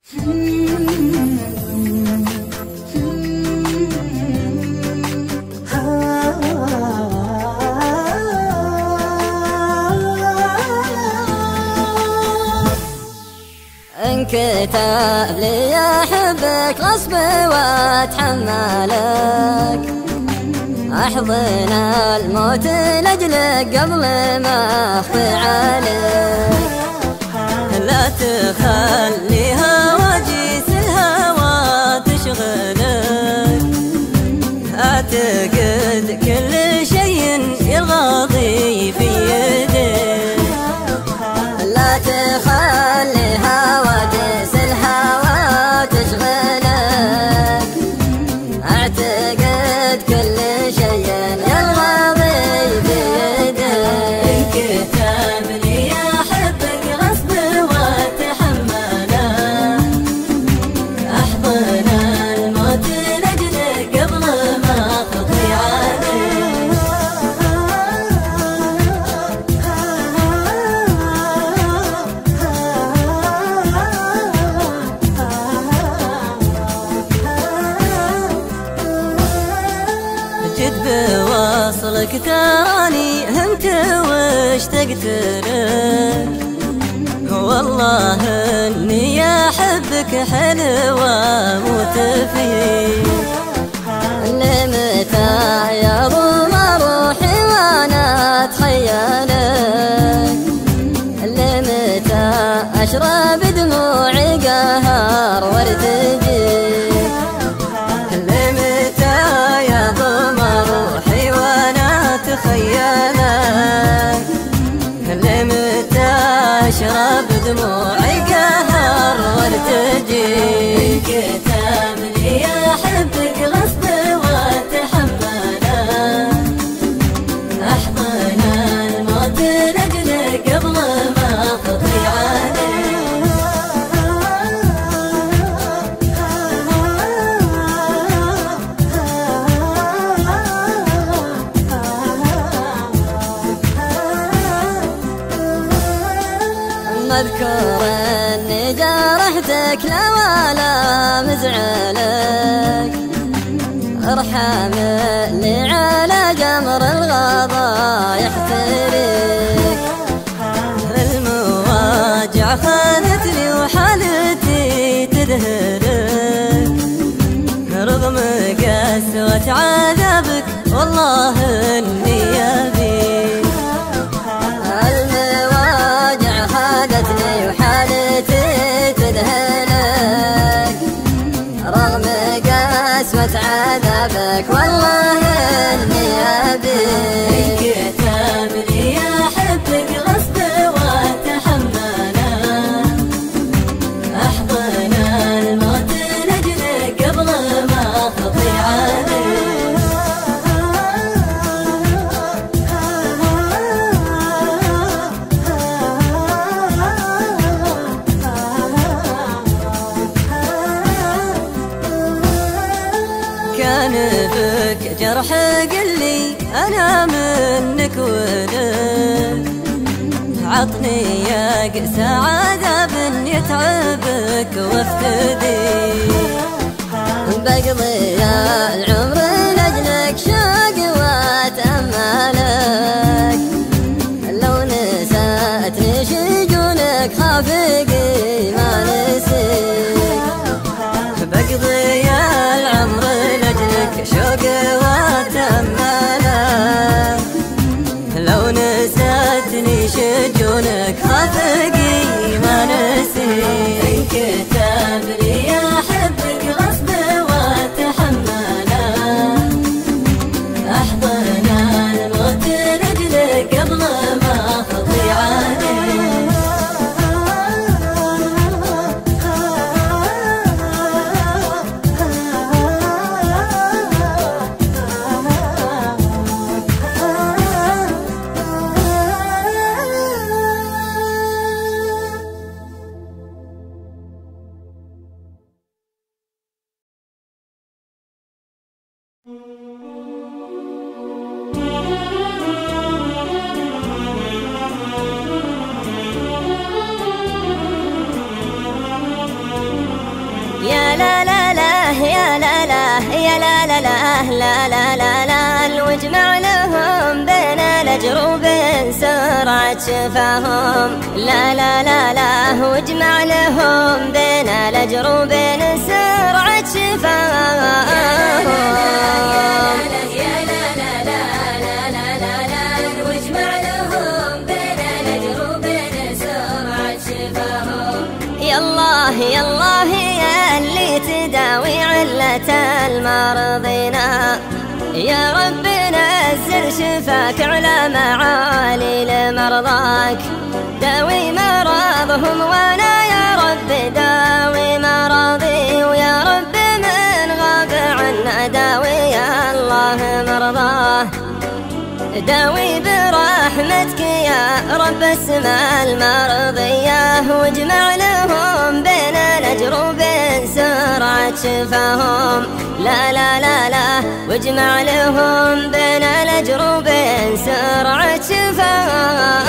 انكتب لي احبك غصب واتحملك، احضن الموت لاجلك قبل ما اخفي عليك. لا تخليها وجيس الهوى تشغلك، اعتقد كل شيء يرغضي في يدك. لا تخليها وجيس الهوى تشغلك، اعتقد كل شيء يرغضي في يدك. انكتب لي احبك غصب واتحمله، احضن الموت لاجلك قبل ما اقضي عليك. جد بوصلك تراني همت واشتقت لك، والله اني احبك حلوة موت فيك. لمتى يا ضم روحي وانا اتخيلك، لمتى اشرب دموعي قهر وارتجيك. لمتى يا ضم روحي وانا اتخيلك، لمتى اشرب دموعي قهر وارتجيك. انكتب لي احبك غصب واتحمله، احضن الموت لاجلك قبل ما اقضي عليك. اذكر اني جرحتك لا ولا مزعلك، ارحمني على جمر الغضا يحترق. المواجع خانتني وحالتي تدهرك، رغم قسوة عذابك والله اني ابيك. المواجع خانتني وحالتي تدهرك، رغم قسوة عذابك والله اني ابيك. انكتب لي احبك غصب واتحمله، احضن الموت لاجلك قبل ما اقضي عليك. كان بك جرح قلي انا منك ولك، عطني يا قسى عذاب يتعبك وافتديك. بقضي العمر لاجلك شوق واتأملك، لو نسيتني شجونك خافقي ما نسيك. بقضي العمر لاجلك شوق واتأملك، لو نسيتني شجونك خافقي ما نسيك. انكتب لي احبك غصب واتحمله، يا لا لا لا لا لا لا لا، واجمع لهم بين الأجر وبين سرعة شفاهم. لا لا لا لا، واجمع لهم بين الأجر وبين سرعة شفاهم. يا الله يا الله يا اللي تداوي علة المرضينا، يا رب نزل شفاك على معالي لمرضاك. داوي مرضهم وانا يا رب داوي مرضي، ويا رب من غاب عنا داوي يا الله مرضاه. داوي برحمتك يا رب السماء المرضية، واجمع لهم بين الأجر وبين سرعة شفاهم. لا لا لا لا، واجمع لهم بين الأجر وبين سرعة شفاهم.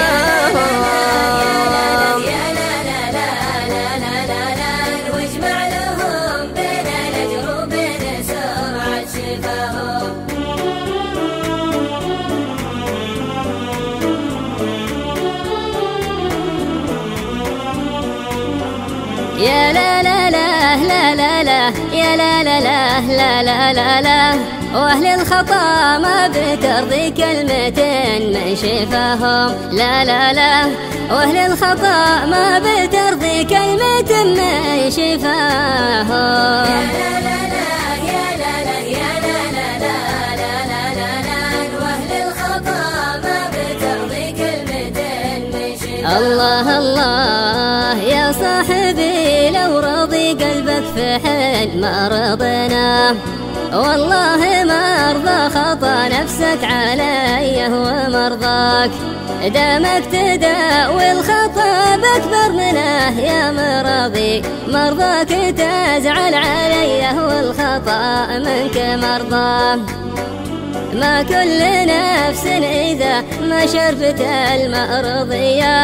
يا لا لا لا لا لا لا، يا لا لا لا لا لا لا لا، واهل الخطا ما بترضي كلمتين من شفاهم. لا لا لا، واهل الخطا ما بترضي كلمة من شفاهم. يا لا لا يا لا لا يا لا لا لا لا لا لا، واهل الخطا ما بترضي كلمتين من شفاهم. الله الله يا صاحبي لو رضي قلبك في حل مرضنا، والله ما ارضى خطا نفسك علي ومرضاك. دامك تداوي الخطا باكبر منه يا مرضي، مرضاك تزعل علي والخطا منك مرضاه. ما كل نفس إذا ما شرفت المرضية،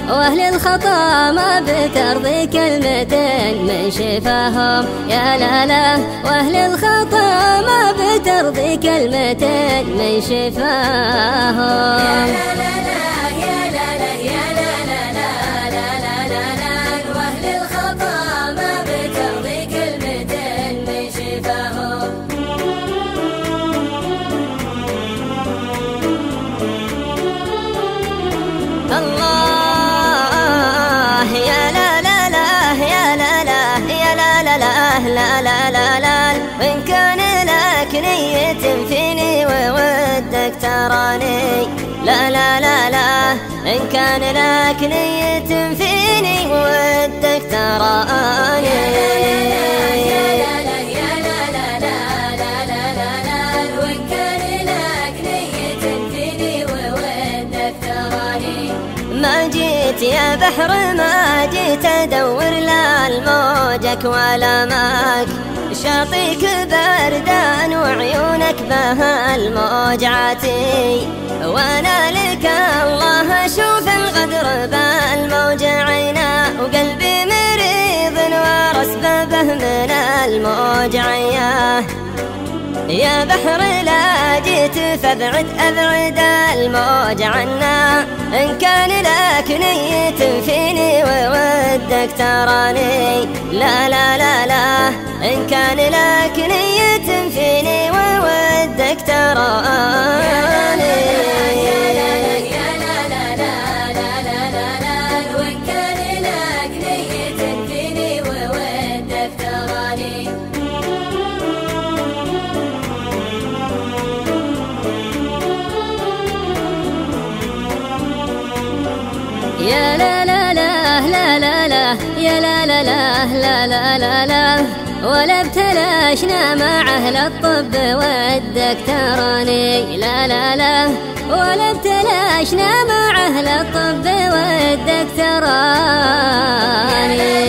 واهل الخطا ما بترضي كلمتين من شفاهم. يا لا لا، واهل الخطا ما بترضي كلمتين من شفاهم. يا لا لا يا لا لا يا لا لا لا لا لا، واهل الخطا ما بترضي كلمتين من شفاهم. الله يا لا لا لا يا لا لا يا لا لا لا لا لا لا لا، وإن كان لك نية فيني وودك تراني. لا لا لا لا، إن كان لك نية فيني وودك تراني. ما جيت يا بحر ما جيت ادور لا الموجك ولا ماك، شاطيك بردان وعيونك بها الموج عاتي، وانا لك الله اشوف الغدر بالموج عينا، وقلبي مريض ورسببه من الموج عياه. يا بحر لا جيت فابعد أبعد الموج عنا، إن كان لك نية فيني وودك تراني. لا لا لا لا، إن كان لك نية فيني وودك تراني. يا لا لا لا لا لا لا، يا لا لا لا لا لا لا لا، ولا ابتلاشنا مع أهل الطب ودك تراني. لا لا لا، ولا ابتلاشنا مع أهل الطب ودك تراني.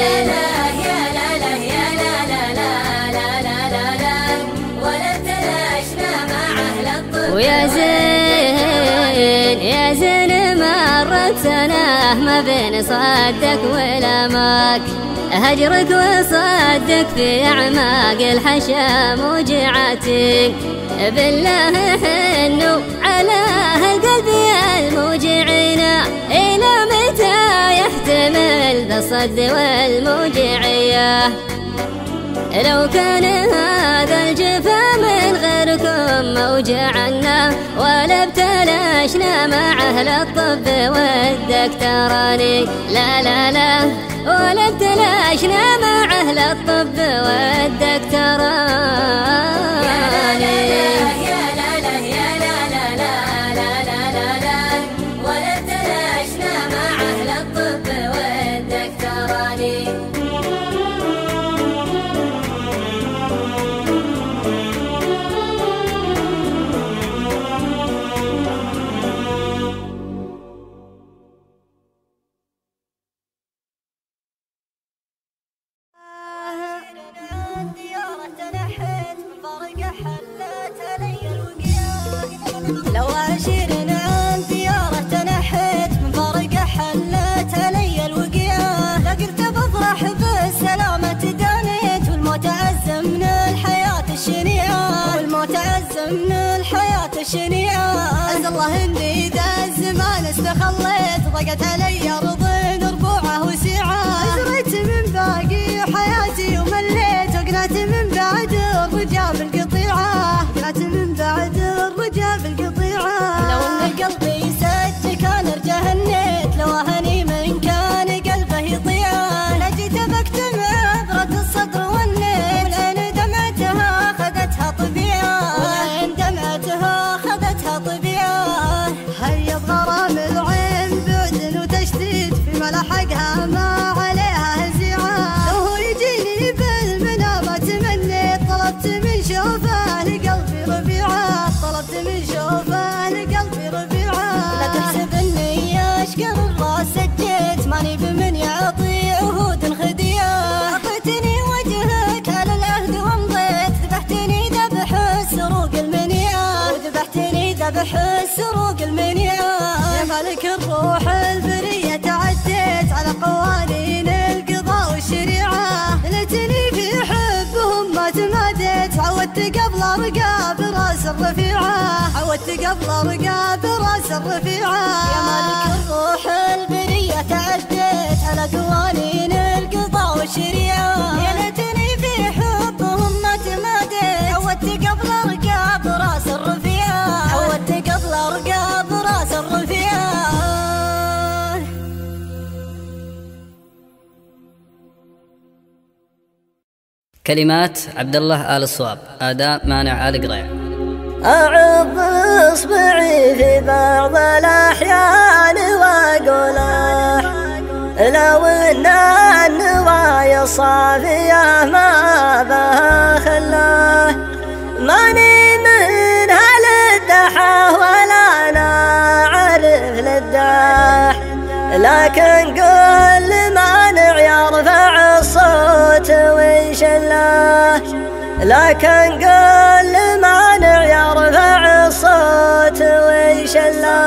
يا لا لا يا لا لا لا لا لا لا، ولا ابتلاشنا مع أهل الطب. ويا زين يا زين مرت سنة ما بين صدك ولا ماك، هجرك وصدك في أعماق الحشا موجعتي، بالله حنوا على هالقلب الموجعين، إلى متى يحتمل ذا الصد والموجعية؟ لو كان هذا الجفا من غيركم موجعنا، ولا ابتلاشنا مع أهل الطب والدكتوراني، لا لا لا، ولا ابتلاشنا مع أهل الطب والدكتوراني. لو 20 عام ديارة تنحت من فرقة حلت علي الوقيا، لا قلت بفرح بالسلامة دانيت، والموت عز من الحياة الشنيعة، والموت عز من الحياة الشنيعة. عز الله اني ذا الزمان استخليت، ضاقت علي ارض ربوعه وسعة، زريت من باقي حياتي ومليت، وقنعت من بعد الرجال بالقطيعة، قنعت من بعد الرجال بالقطيعة. لو ان قلبي سج كان ارجهنيت، لو اهني من كان قلبه يطيع، لجيت بكتم عبرة الصدر والنيت، والعين دمعتها خذتها طبيعة، والعين دمعتها خذتها طبيعة. هيا بغرام العين بعد وتشتيت، في ملحقها ما عليها هزيعة، لو هو يجيني بالمنامة تمنيت، طلبت من شوفه لقلبي ربيعة، طلبت من شوفه لقلبي ربيعة. لا تحسب اني اشقر الراس سجيت، ماني بمن يعطي عهود خديعة، اعطيتني وجهك على العهد ومضيت، ذبحتني ذبح السروق المنيعة، وذبحتني ذبح السروق المنيعة. يا مالك الروح البرية تعديت على قوانين القضاء والشريعة، ليتني في حبهم ما تماديت، عودت قبل ارقى براس الرفيعة، عودت قبل ارقى براس الرفيعة. يا مالك الروح البرية تعديت على قوانين القضاء والشريعة، يا ليتني في حبهم ما تماديت، عودت قبل ارقى براس الرفيعة، عودت قبل ارقى براس الرفيعة. كلمات عبد الله آل الصواب، أداء مانع آل قريع. أعض إصبعي في بعض الأحيان وأقوله، لو إن النوايا الصافية ما بها خلاه، ماني من أهل الدحى ولا أنا أعرف للدح، لكن كل مانع يرفع الصوت ويشله، لكن كل مانع يرفع الصوت ويشله.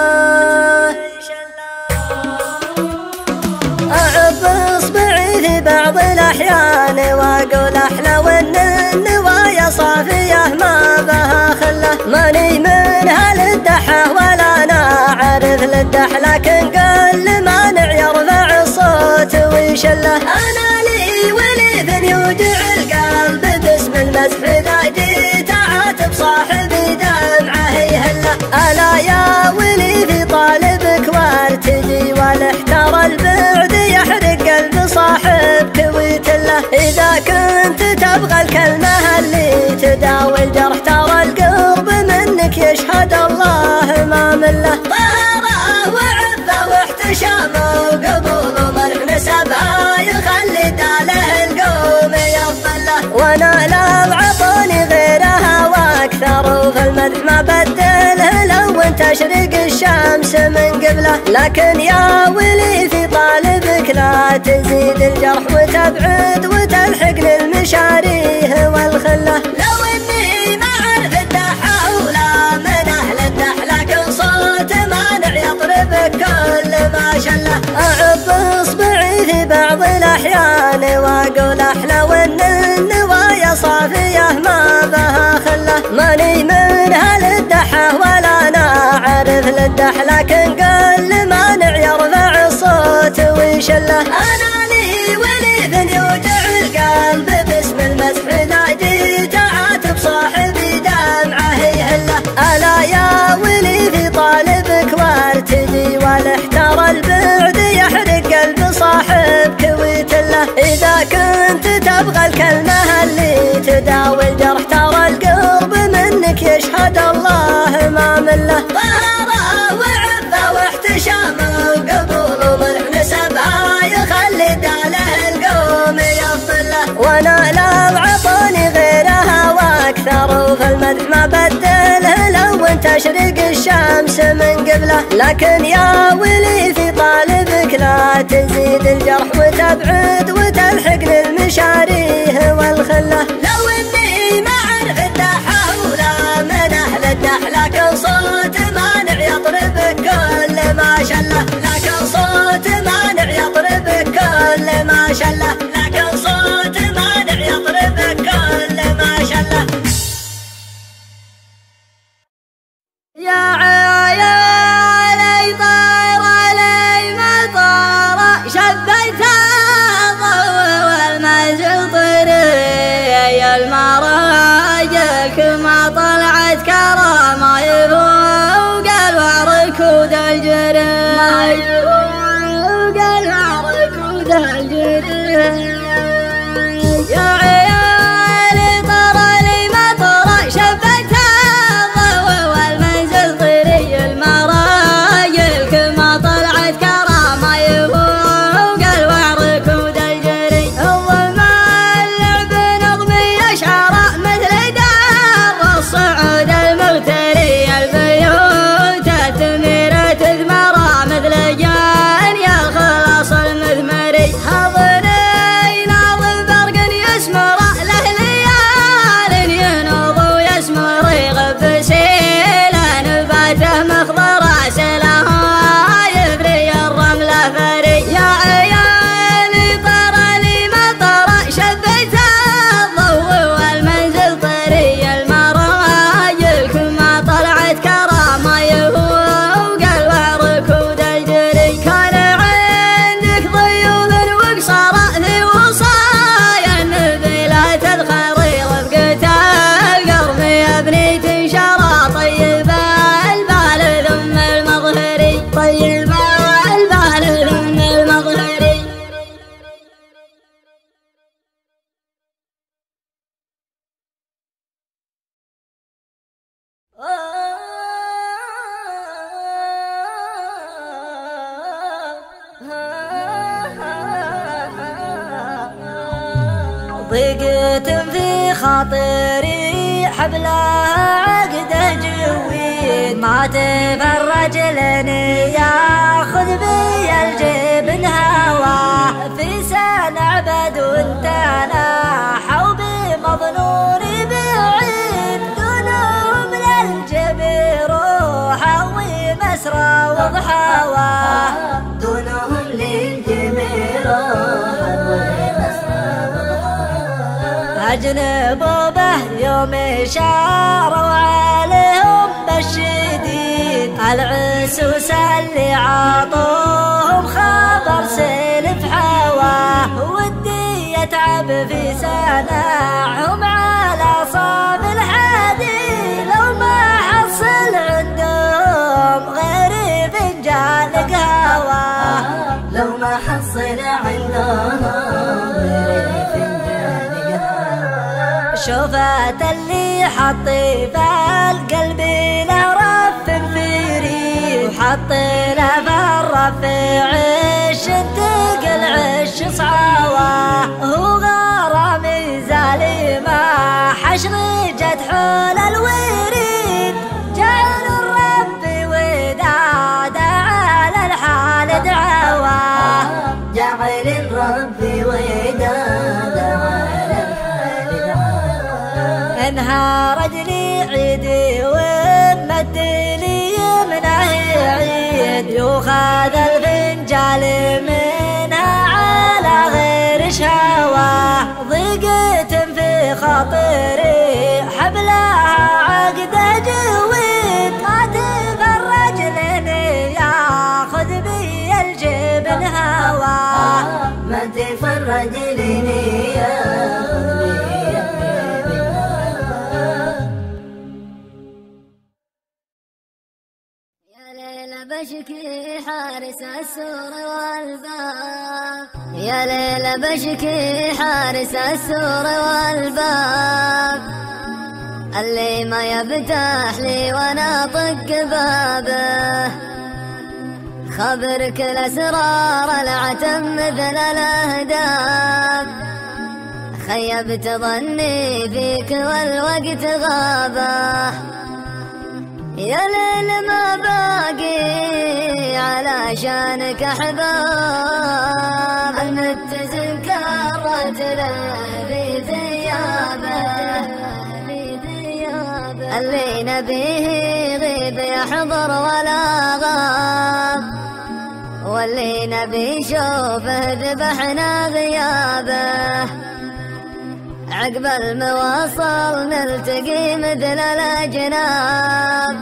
أعض إصبعي في بعض الأحيان وأقول أحلى وإن النوايا صافية ما بها خله، ماني من أهل الدحى ولا أنا أعرف للدح، لكن كل مانع يرفع الصوت ويشله. أنا لي وليد يوجع القلب باسم المسح، إذا جيت أعاتب صاحبي دمعه يهله، ألا يا ولي في طالبك وارتجي، والاحترى البعد يحرق قلب صاحبك ويتله، إذا كنت تبغى الكلمة اللي تداوي الجرح، ترى القرب منك يشهد الله ما مله، طهره وعفه واحتشامه وقبوله ملك نسبها يخلي داله القوم يفضله، وانا لا بعطوني غيرها واكثر، وفي المدح ما بدله لو تشرق الشمس من قبله، لكن يا ولي في طالبك لا تزيد الجرح وتبعد وتلحق للمشاريه والخله، لو اني ما اعرف الدحى ولا من اهل الدح، لكن صوت مانع يطربك كل ما شله. اعض اصبعي في بعض الاحيان كلامي واقول احلى وان النوايا صافيه ما بها خله. ماني من هالدحه ولا انا اعرف للدح، لكن قل مانع يرفع الصوت ويشله. انا لي ولي ذن يوجع القلب باسم المسح، اذا جيت اعاتب صاحبي دمعه يهله. الا يا ولي في طالبك وارتدي، والاحترى البعد يحرق قلب صاحبك ويتله. اذا كنت تبغى الكلمه اللي تداوي الجرح، ترى القرب منك يشهد الله ما مله. طهره وعفه واحتشام وقبول وملح نسبها يخلي داله القوم يفضله. وانا لو عطوني غيرها واكثر، وفي المدح ما بدله لو تشرق الشمس من قبله. لكن يا ولي في طالبك لا تزيد الجرح وتبعد وتلحقني المشاريه والخله. لو اني ما اعرف الدحه ولا من اهل الدح، لكن صوت مانع يطرب كل ما شله. لكن صوت مانع يطرب كل ما شله. لكن صوت مانع يطرب كل ما شله. يا عيالي طير لي مطر، شبيت الضوء والمجد طري المراجل، كما طلعت كرامة يفوق الوركود الجري، يفوق الوركود الجري. يا عيالي طير لي مطر، شبيت ضيقت في خاطري حبلها عقده جويد، ما تفرج لني ياخذ بي الجبن هواه. في سنة عبد وانت ناحوا بمظنوني بعيد، دونهم للجبي روحا ومسرى وضحواه، دونهم للجبي روحا أجنبوا به يوم شاروا عليهم بالشديد. العسوس اللي عطوهم خبر سلف حواه، ودي يتعب في سناعهم على صاب الحديد. لو ما حصل عندهم غير فنجان قهوة، لو ما حصل عندهم شوفت اللي حطي في القلب له رف فريد، وحطي له في الرف عش انتقل عش صعواه. هو غرامي زالي ما حشرجت حول الوريد، جعل الرب وداد على الحال دعواه، جعل الرب وداد على الحال دعواه. انهار رجلي عيدي ومد لي منه عيد، يوخذ الفنجال منها على غير شهوة ضيقت في خاطري حبلها عقد جويد ما تفرج لني ياخذ بي الجبن هوى ما تفرج لني ياخذ بي الجبن هوى. يا ليلى بشكي حارس السور والباب يا ليلى بشكي حارس السور والباب اللي ما يفتح لي وانا طق بابه خبر كل اسرار العتم مثل الاهداب خيبت ظني فيك والوقت غابه يا ليل ما باقي علشانك احباب المتزن كرت له في ثيابه اللي نبيه يغيب يحضر ولا غاب واللي نبي شوفه ذبحنا غيابه عقب المواصل نلتقي مثل الاجناب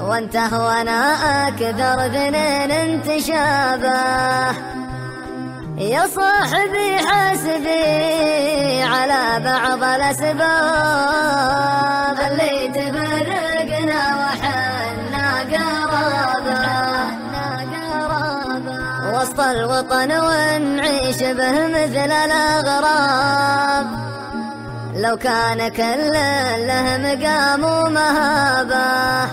وانته وانا اكثر ذنين انتشابه يا صاحبي حسبي على بعض الاسباب اللي تفرقنا وحنا قرابه وسط الوطن ونعيش به مثل الاغراب لو كان كل له مقام ومهابه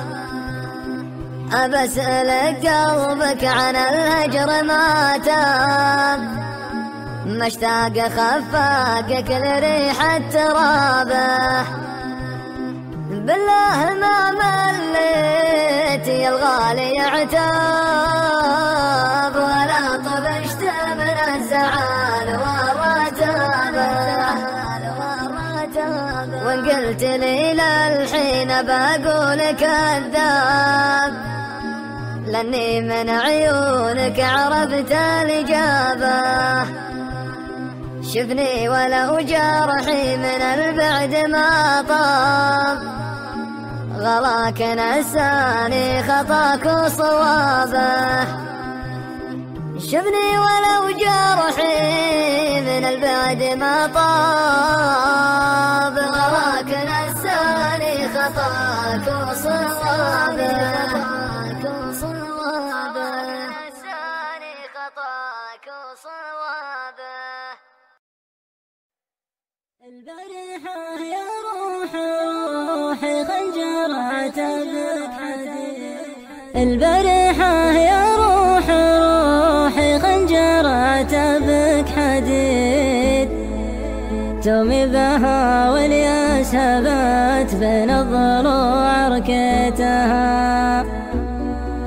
أبسألك قلبك عن الهجر ما تاب مشتاق خفاقك لريحة ترابه بالله ما مليت يا الغالي عتاب ولا طبشت من الزعل والرتابه وان قلت لي للحين بقول كذاب لاني من عيونك عرفت الإجابة شفني ولو جرحي من البعد ما طاب غلاك نساني خطاك وصوابه شفني ولو جرحي من البعد ما طاب غلاك نساني خطاك وصوابه البريحة يا روحي خنجرة بك حديد البريحة يا روحي خنجرة بك حديد تومي بها والياس هبت بين الضلوع ركيتها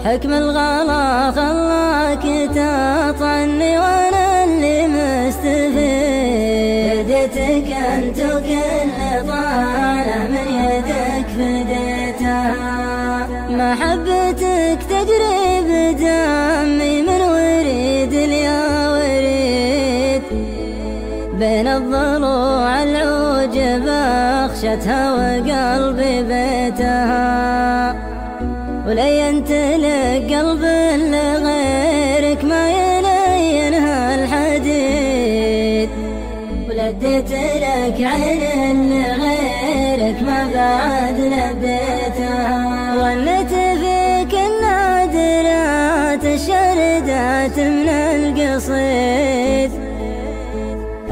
حكم الغلا خلاك تطعني وانا اللي مستفيد يديتك انت وكل طالع من يدك فديتها محبتك تجري بدمي من وريد اليا وريد بين الضلوع العوجب اخشتها وقلبي بيتها ولينت لك قلب لغيرك ما يلينها الحديد ولديت لك عين لغيرك ما بعد لبيتها ظنيت فيك النادرات الشردات من القصيد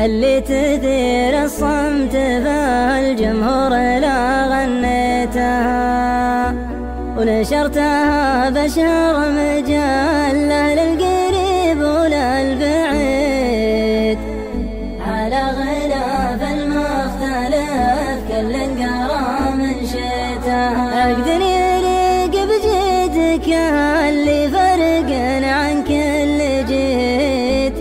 اللي تثير الصمت فالجمهور لا غنيتها ونشرتها بشهر مجلة للقريب وللبعيد على غلاف المختلف كل قرا من شيتها عقد يليق بجيدك اللي فرق عن كل جيد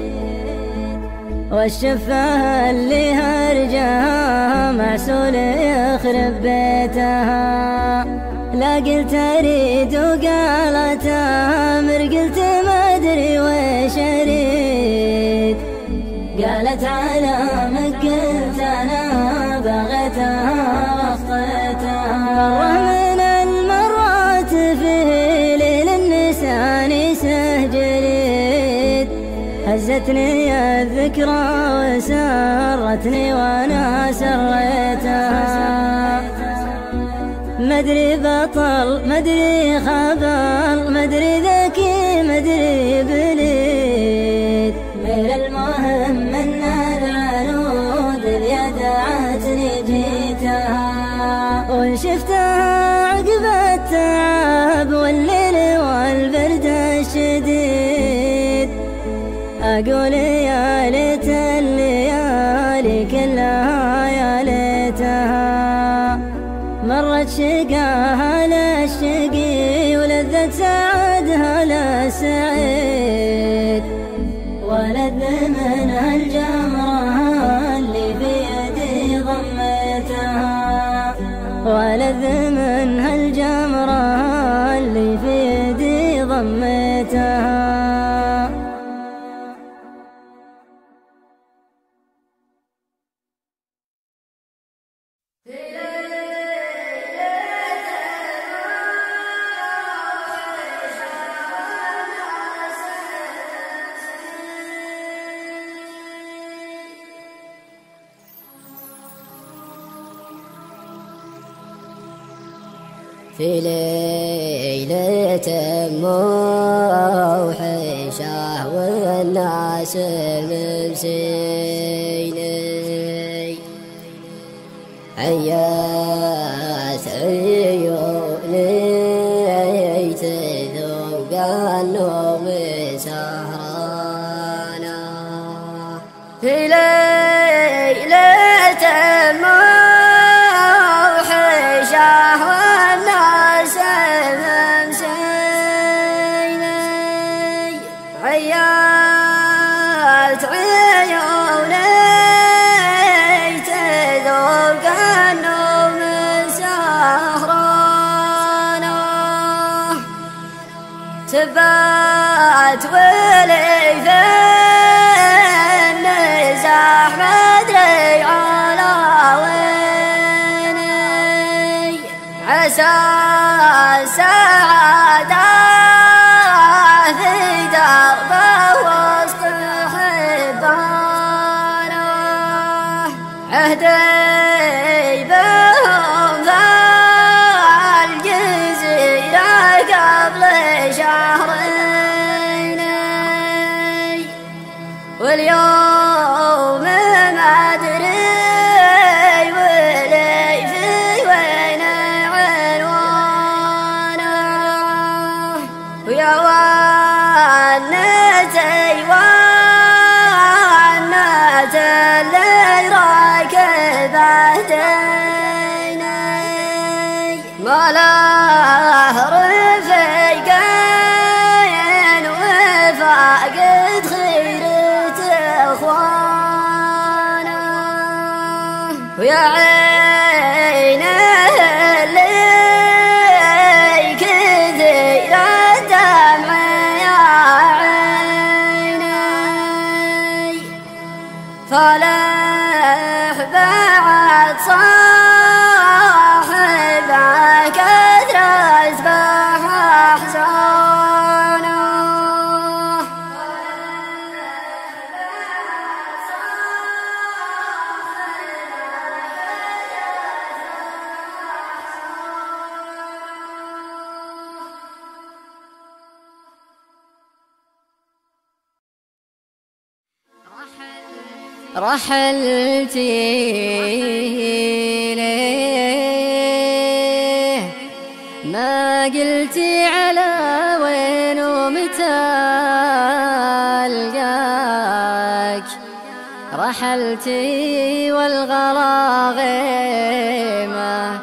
والشفاه اللي هرجها معسول يخرب بيتها لا قلت اريد وقالت امر قلت ما ادري ويش اريد قالت فاتتني الذكرى وسرتني وانا سريتها. مدري بطل مدري خبل مدري ذكي مدري بليد، من المهم ان العنود اليد عتني جيتها. وشفتها عقب التعب والليل والبرد الشديد، أقول يا ليت الليالي كلها يا ليتها مرت شقاها للشقي ولذة سعدها للسعيد. ولذ منها الجمرة اللي في يدي ضميتها، ولذ منها الجمرة اللي في يدي ضميتها. في ليلة موحشة والناس ممسيني، عيات عيوني تذوق النوم سهرانا. في ليلة موحشة والناس ممسيني، عيات عيوني تذوق النوم سهرانا. تبات ولي في النزاح مدري على ويني، عسى السعادة في دربه وسط حبانا. عهدي بهم فالجزيرة قبل شهرين، واليوم ما أدري ولي في وين عنوانه. ويا ونتي ونت اللي راكبه ديني، ما له رفيقين وفاقد خيرة اخوانه. ويا عينه اللي كثير الدمع يا عيني، فالح بعد صاحب كثر أسبح أحزانه. رحلتي ليه ما قلتي على وين ومتى ألقاك، رحلتي والغلا غيمة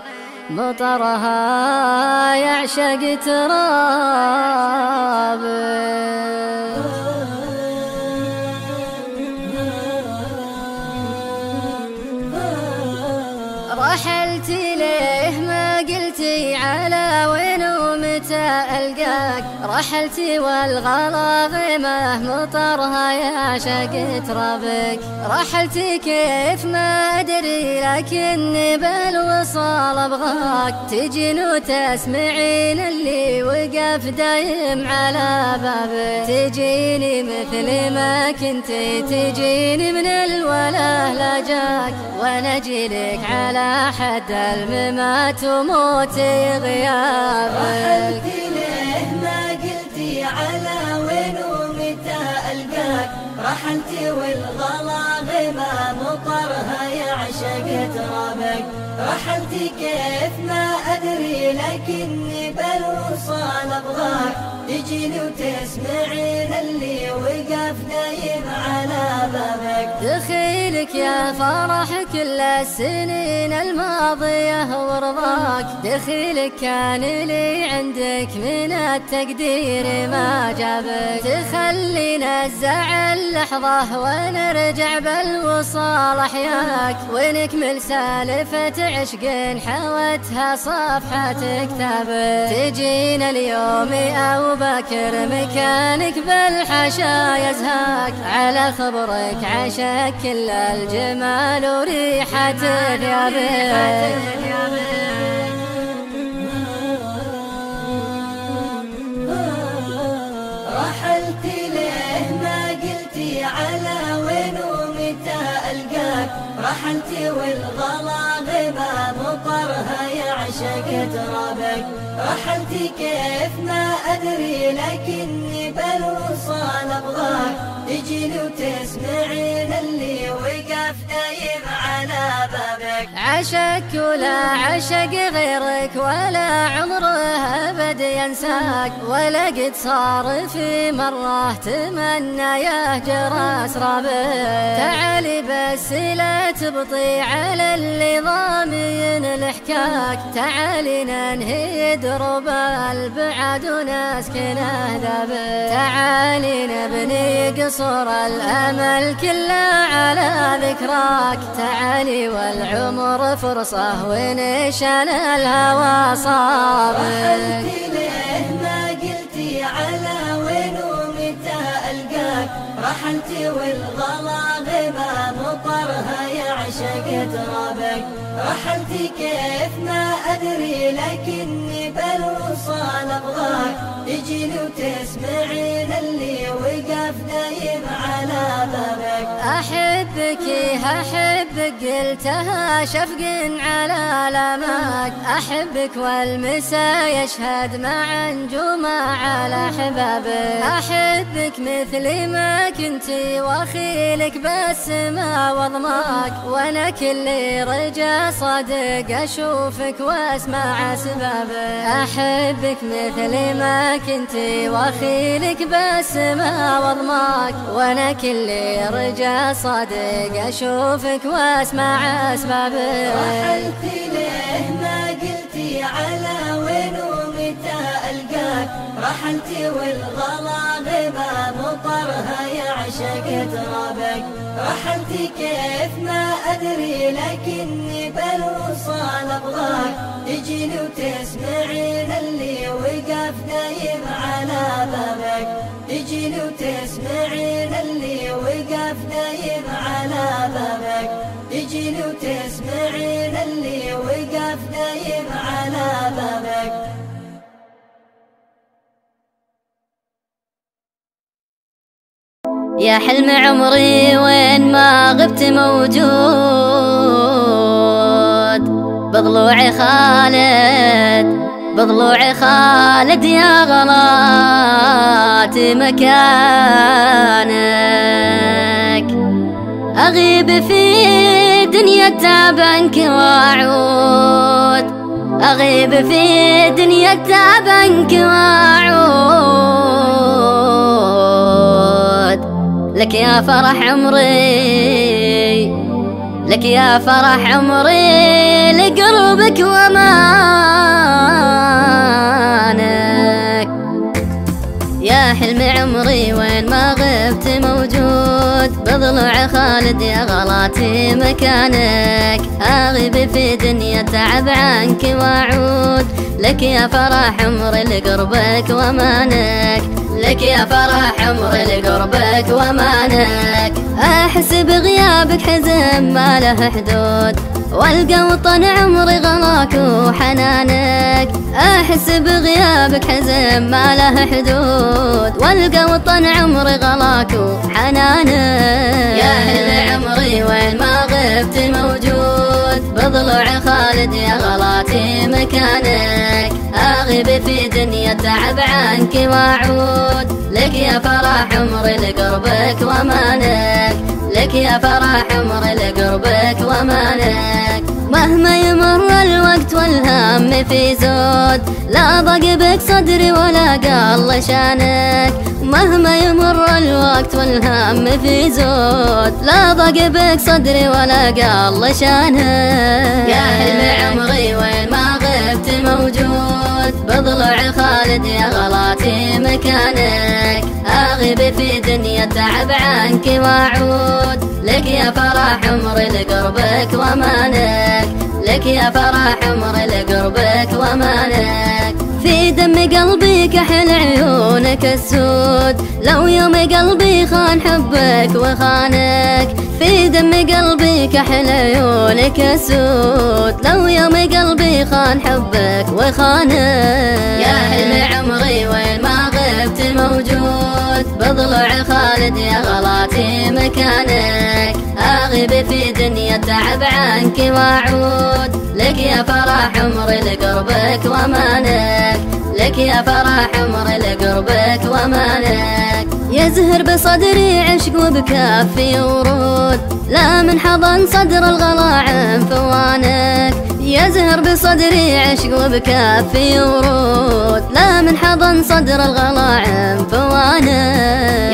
مطرها يعشق ترابك. رحلتي ليه ما قلتي على وين ومتى ألقاك، رحلتي والغلا غيمة مطرها يعشق ترابك. رحلتي كيف ما أدري لكني بالوصال أبغاك تجين وتسمعين اللي وقف دايم على بابك. تجيني مثل ما كنتي تجيني من الوله لا جاك، وانا اجيلك على حد الممات وموتي غيابك. رحلتي ليه ما قلتي على وين ومتى القاك، رحلتي والغلا غمام مطرها يعشق ترابك. رحلتي كيف ما أدري لكني بالوصال أبغاك تجيني وتسمعين اللي وقف دايم على بابك. دخيلك يا فرح كل السنين الماضية ورضاك، دخيلك كان لي عندك من التقدير ما جابك. تخلينا الزعل لحظة ونرجع بالوصال أحياك، ونكمل سالفة عشق حوتها صفحة كتابك. تجينا اليوم أو باكر مكانك بالحشا يزهاك، على خبرك عشق كل الجمال وريحة ثيابك. رحلتي ليه ما قلتي على وين ومتى ألقاك، رحلتي والغلا غمام مطرها يعشق ترابك. رحلتي كيف ما أدري لكني بالوصال أبغاك تجيني وتسمعين اللي وقف دايم على بابك. عشق ولا عشق غيرك ولا عمره أبد ينساك، ولا قد صار في مرة تمنى يهجر أسرابك. تعالي بس لا تبطي على اللي ضامين الحكاك، تعالي ننهي دروب البعد ونسكن أهدابك. تعالي نبني قصور الأمل كله على ذكراك، تعالي والعمر فرصة ونشان الهوى صابك. رحلتي ليه ما قلتي على وين ومتى ألقاك، رحلتي والغلا غمام مطرها يعشق ترابك. رحلتي كيف ما أدري لكني بالوصال أبغاك تجيني وتسمعين اللي وقف دايم على بابك. أحبك أحبك قلتها شفق على لماك، أحبك والمسا يشهد مع نجومه على حبابك. أحبك مثل ما كنتي وأخيلك بالسما وضماك، وأنا كل رجا صادق أشوفك وأسمع أسبابك. أحبك مثل ما كنتي وأخيلك بالسما وضماك، وأنا كل رجا صادق أشوفك وأسمع أسبابك. رحلتي ليه ما قلتي على وين ومتى ألقاك، رحلتي والغلا غمام مطرها يعشق ترابك. رحلتي كيف ما أدري لكني بالوصال أبغاك تجيني وتسمعين اللي وقف دايم على بابك. تجيني وتسمعين اللي وقف دايم على بابك. تجيني وتسمعين اللي وقف دايم على بابك. يا حلم عمري وين ما غبت موجود، بضلوع خالد بضلوع خالد يا غلات مكانك. أغيب في دنيا تعبانك وأعود، أغيب في دنيا تعبانك وأعود. لك يا فرح عمري لك يا فرح عمري لقربك وامانك. يا حلم عمري وين ما غبت موجود، بضلوع بضلوع خالد يا غلاتي مكانك، أغيب في دنيا تعب عنك وأعود لك يا فرح عمري لقربك وأمانك، لك يا فرح عمري لقربك وأمانك. أحس بغيابك حزن ما له حدود، والقى وطن عمري غلاك وحنانك. أحس بغيابك حزن ما له حدود، والقى وطن عمري غلاك وحنانك. يا أهل عمري وين ما غبت موجود، بضلوع خالد يا غلاتي مكانك، أغيب في دنيا تعب عنك وأعود لك يا فرح عمري لقربك وأمانك، لك يا فرح عمري لقربك وأمانك. مهما يمر الوقت والهم في زود، لا ضاق بك صدري ولا قل شانك. مهما يمر الوقت والهم في زود، لا ضاق بك صدري ولا قل شانك. يا أهل عمري وين ما غبت موجود، بضلوع خالد يا غلاتي مكانك، أغيب في دنيا تعب عنك وأعود لك يا فرح عمري لقربك وأمانك، لك يا فرح عمري لقربك وأمانك. في دم قلبي كحل عيونك السود، لو يوم قلبي خان حبك وخانك. في دم قلبي كحل عيونك السود، لو يوم قلبي خان حبك وخانك. يا أهل عمري وين ما غبت موجود، بضلوع خالد يا غلاتي مكانك، أغيب في دنيا تعب عنك وأعود لك يا فرح عمري لقربك وأمانك، لك يا فرح عمري لقربك وأمانك. يزهر بصدري عشق وبكافي ورود، لا من حضن صدر الغلا عن فوانك. يزهر بصدري عشق وبكافي ورود، لا من حضن صدر الغلا عن فوانك.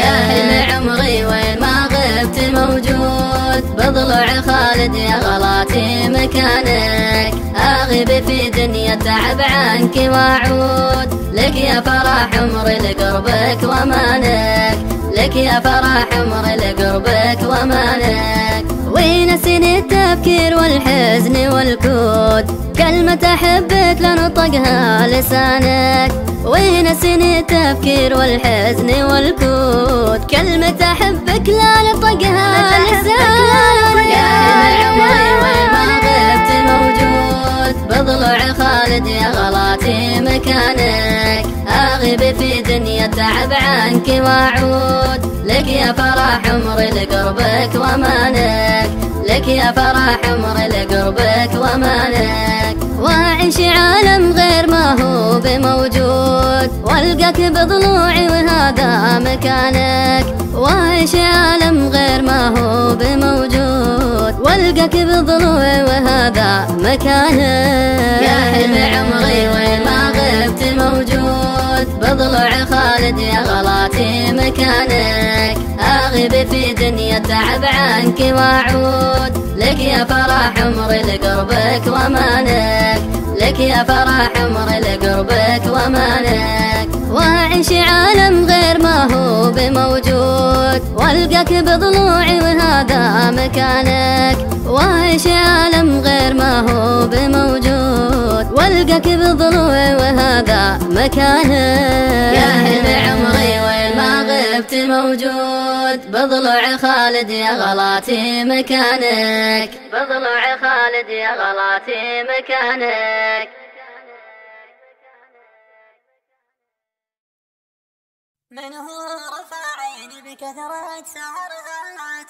يا أهل عمري وين ما غبت موجود، بضلوع خالد يا غلاتي مكانك، أغيب في دنيا تعب عنك وأعود لك يا فرح عمري لقربك وأمانك، لك يا فرح عمري لقربك وأمانك. وينسين التفكير والحزن والكود، كلمة أحبك لنطقها لسانك. وينسين التفكير والحزن والكود، كلمة أحبك لا نطقها لسانك. يا أهل عمري وين ما غبت موجود، بضلوع خالد يا غلاتي مكانك، أغيب في دنيا تعب عنك وأعود لك يا فرح عمري لقربك وأمانك، لك يا فرح عمري لقربك وأمانك. وأعيش عالم غير ما هو بموجود، والقاك بضلوعي وهذا مكانك. وأعيش عالم غير ما هو بموجود، والقاك بضلوعي وهذا مكانك. يا أهل عمري وين ما غبت موجود، بضلوع خالد يا غلاتي مكانك، أغيب في دنيا تعب عنك وأعود لك يا فرح عمري لقربك وأمانك، لك يا فرح عمري لقربك وأمانك. وأعيش عالم غير ما هو بموجود، والقاك بضلوعي وهذا مكانك. وأعيش عالم غير ما هو بموجود، والقاك بضلوعي وهذا مكانك. يا أهل عمري وين ما غبت موجود، بضلوع خالد يا غلاتي مكانك، بضلوع خالد يا غلاتي مكانك. من هو رفع عيني بكثرة سهرها،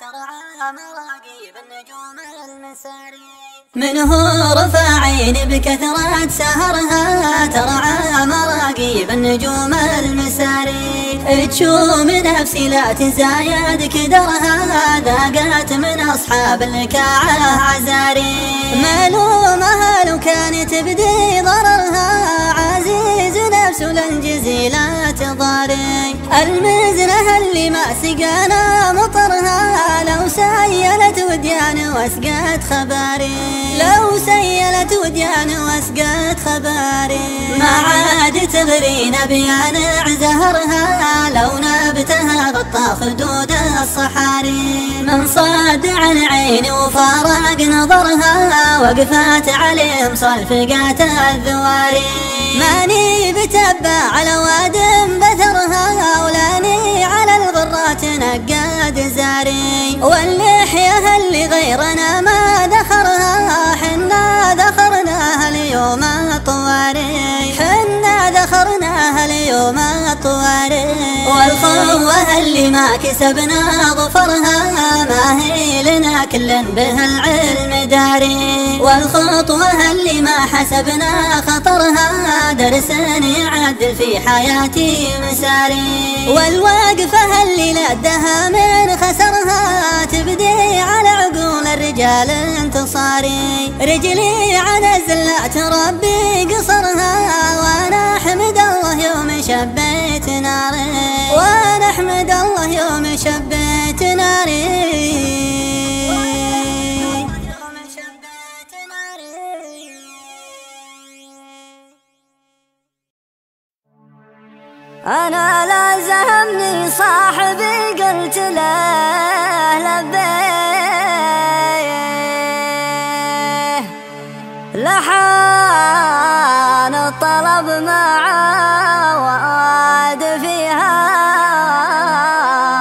ترعى مراقيب النجوم المساري. من هو رفع عيني بكثرة سهرها، ترعى مراقيب النجوم المساري. تشوم نفسي لا تزايد كدرها، ذاقت من أصحاب الكاعة عزاري. ملومها لو كانت تبدي ضررها، عزيز نفس ذنبا جزيلات ضاري. المزنة اللي ما سقانا مطرها لو سيلت وديان واسقت خباري، لو سيلت وديان واسقت خباري. ما عاد تغرينا بيانع زهرها لو نبتها غطى خدود الصحاري. من صاد عن عيني وفارق نظرها وقفات عليهم صلفقات الذواري. ماني بتبع على وادم بثرها ولاني على الغرات نقاد زاري. واللحية اللي غيرنا ما ذخرها حنا ذخرناها اليوم الطواري، حنا ذخرناها اليوم الطواري. والخوة اللي ما كسبنا ظفرها ما هي لنا كل به العلم داري. والخطوة اللي ما حسبنا خطرها درس يعدل في حياتي مساري. والواقفة اللي لدها من خسرها تبدي على عقول الرجال انتصاري. رجلي على زلات ربي قصرها وانا احمد الله يوم شبيت ناري، وانا احمد الله يوم شبيت ناري. أنا لازمني صاحبي قلت له لبيه، لحان الطلب معه وعاد فيها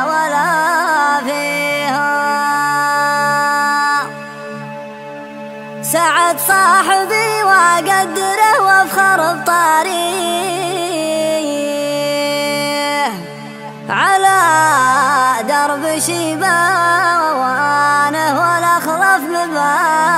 ولا فيها. سعد صاحبي وأقدره وافخر بطاريه على درب شيبة وانه ولا خلف مبادئها.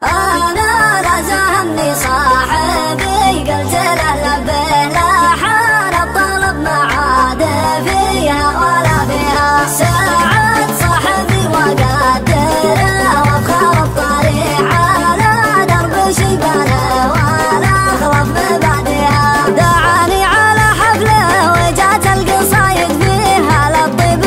أنا لازمني صاحبي قلت له لبيه، لحان الطلب ما عاد فيها ولا فيها. سعد صاحبي وقدره وافخر بطريق على درب شيبة دعاني على حفله وجات القصايد فيها للطيب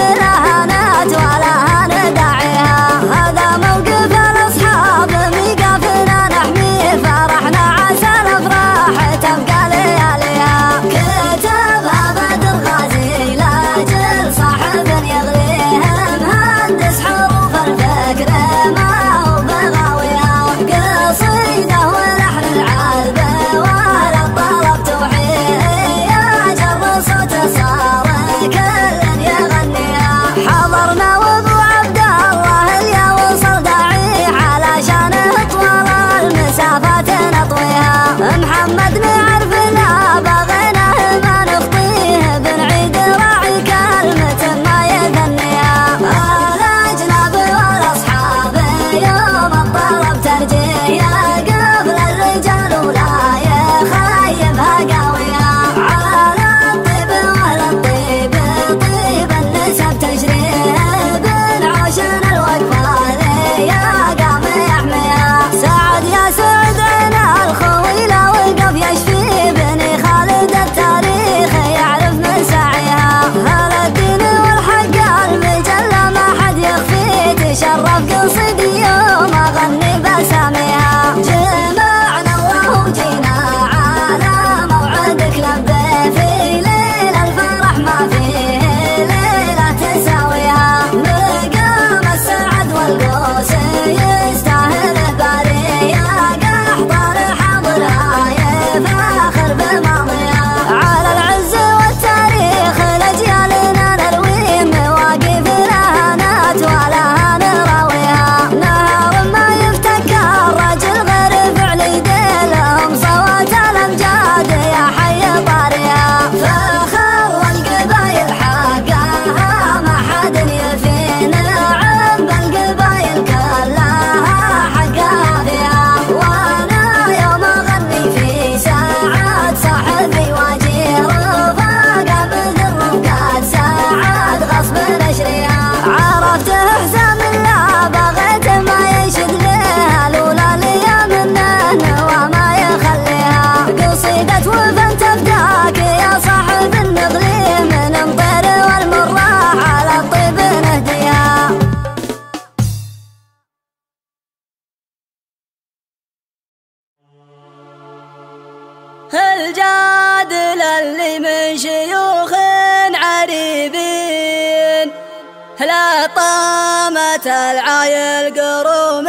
لا طامت العايل قروم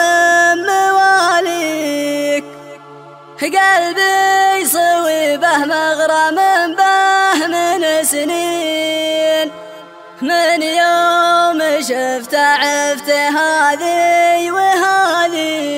مواليك، قلبي صويبه مغرم به من سنين، من يوم شفت عفت هذي وهذيك.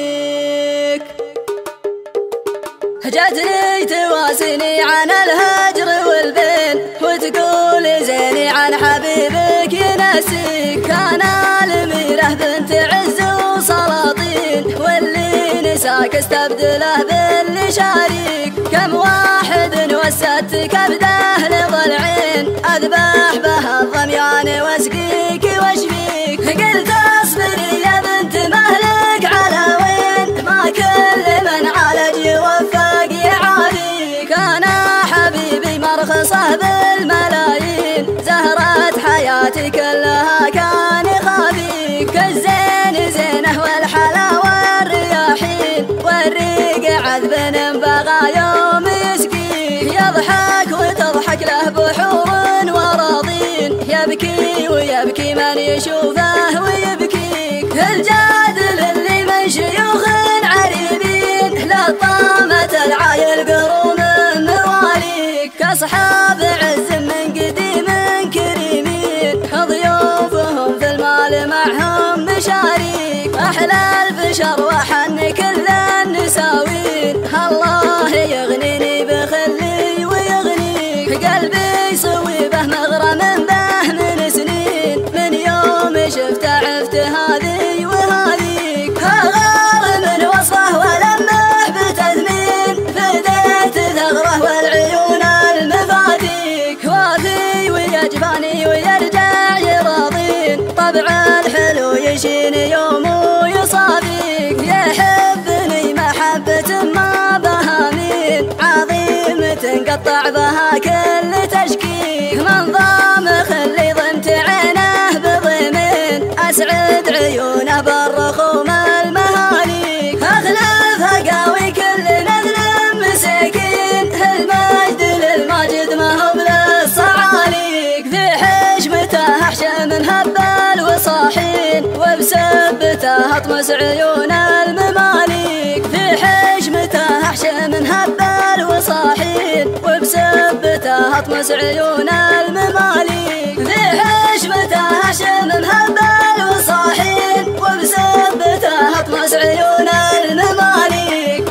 جتني تواسني عن الهجر والبين، وتقول زيني عن حبيبك ينسيك. انا الميره بنت عز وسلاطين، واللي نساك استبدله باللي شاريك. كم واحد وسدت كبده لضلعين، اذبح به الضميان واسقيك واشفيك. قلت اصبري يا بنت مهلك على وين، ما كل من عالج يوفق يعافيك. انا حبيبي مرخصه بالملايين، زهرة حياتي كلها كان خافيك. الزين زينه والحلاوه الرياحين، والريق عذب بغى يوم يسقيك. يضحك وتضحك له بحور وراضين، يبكي ويبكي من يشوفه ويبكيك. الجادل اللي من شيوخ عريبين، لا طامت العايل قروم مواليك. كاصحاب عز من قديم كريمين، ضيوفهم في المال معهم مشاريك. احلى البشر وحن كل النساوين، الله يغنيني بخلي ويغنيك. قلبي صويبه مغرم به من سنين، من يوم شفت عفت هذي وهذيك. غار من وصفه ولمح بتثمين، فديت ثغره والعيون المفاتيك. وافي ويجفاني ويرجع يراضين، طبع الحلو يشيني يوم ويصافيك. يحبني محبة ما بها مين، عظيم تنقطع بها كل تشكيك. من ضام خلي ضمت عينه بضيمين، اسعد عيونه بالرخوم المهاليك. اخلفها قاوي كل نذل مساكين، المجد للماجد ما هو بالصعاليك. في حشمته احشى من هبال وصاحين، وبسبته اطمس عيون المماليك. في حشمته احشى من هبال وصاحين، وبسبته اطمس عيون المماليك. في حشمته احشى من هبال وصاحين، وبسبته اطمس عيون المماليك.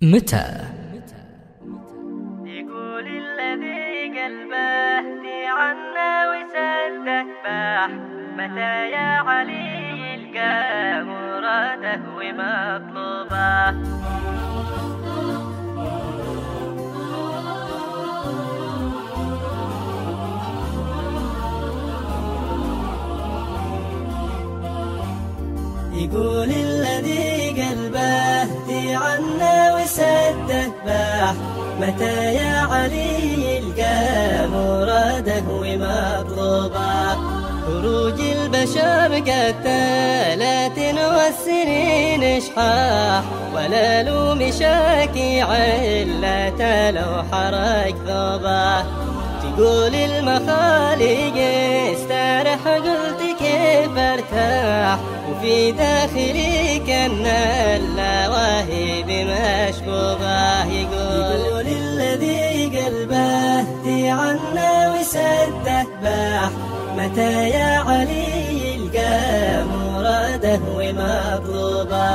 متى يقول الذي قلبه دي عنا وسده باح، متى يا علي يلقى مراده ومطلوبه. يقول الذي قلبه دي عنا وسده باح، متى يا علي يلقى مراده ومطلوبه. خروج البشر قتالات والسنين اشحاح، ولا لوم شاكي علة لو حرك ثوبه. تقول المخالق استرح، قلت كيف ارتاح، وفي داخلي كان اللواهي بمشبوبه. يقول الذي قلبه دي عنا وسده باح، متى يا علي يلقى مراده ومطلوبه.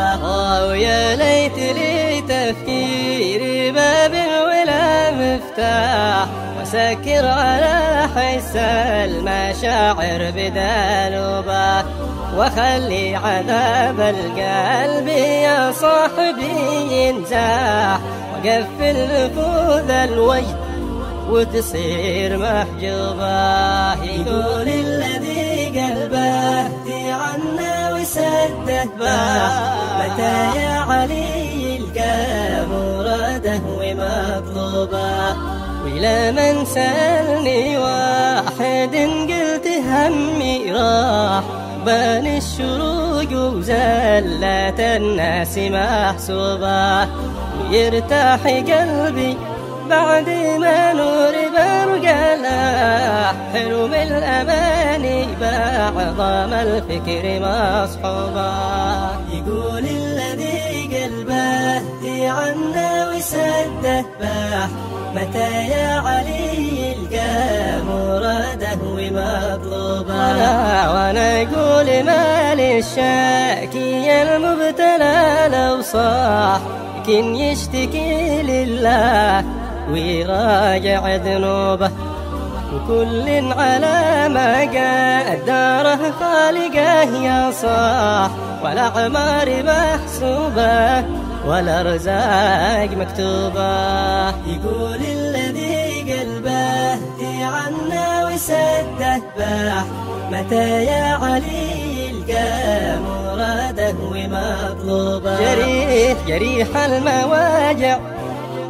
ويا ليت لي تفكيري باب ولا مفتاح، وسكر على حس المشاعر بدلوبه. وخلي عذاب القلب يا صاحبي ينزاح، وقفل نفوذ الوجد وتصير محجوبة. يقول الذي قلبه دي عنا وسده باح، متى يا علي يلقى مراده ومطلوبه. وإلى من سألني واحد قلت همي راح، بان الشروق وزلت الناس محسوبة. ويرتاح قلبي بعد ما نور برقى حلم الأماني بعظام الفكر مصحوبة. يقول الذي قلبه في عنا وسده باح، متى يا علي يلقى مراده ومطلوبه. وانا اقول ما للشاكي المبتلى لو صاح، لكن يشتكي لله ويراجع ذنوبه. وكل على ما قدره خالقه يا صاح، والأعمار محسوبة والأرزاق مكتوبة. يقول الذي قلبه في عنا وسده باح، متى يا علي يلقى مراده ومطلوبه. جريح المواجع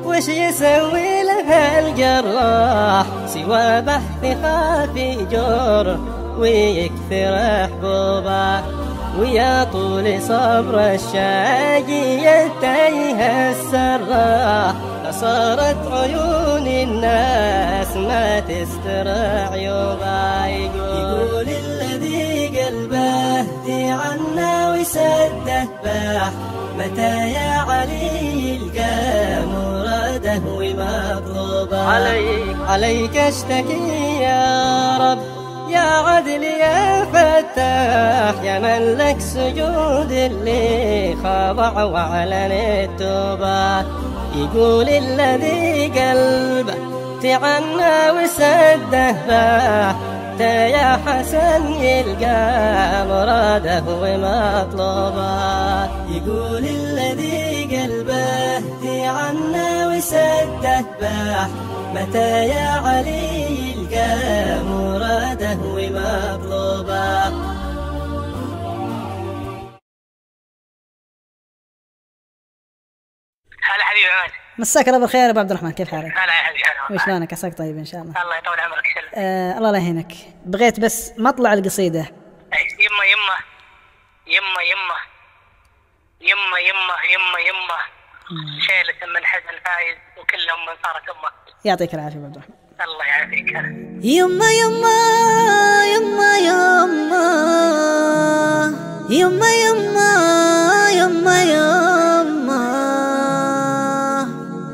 وش يسوي لها الجراح، سوى بحث خافي جور ويكثر حبوبه. ويا طول صبر الشاقي يتيه السراح، صارت عيون الناس ما تستر عيوبه. يقول الذي قلبه في عنا وسده باح، متى يا علي يلقى مراده ومطلوبه. عليك اشتكي يا رب يا عدل يا فتاح، يا من لك سجود اللي خضع وعلن التوبة. يقول الذي قلبه تعنا وسده باح، يا حسن يلقى مراده ومطلوبه. يقول الذي قلبه في عنا وسده باح، متى يا علي يلقى مراده ومطلوبه. هلا حبيبي عماد. مساك الله بالخير يا ابو عبد الرحمن، كيف حالك؟ هلا يا حبيبي. هلا وشلونك؟ عساك طيب ان شاء الله. الله يطول عمرك. الله لا يهينك. بغيت بس مطلع القصيده. يما يما يما يما يما يما يما يما شيلة من حزن فايز وكلهم من صارت امه. يعطيك العافيه ابو عبد الرحمن. الله يعافيك. يما يما يما يما يما يما يما يما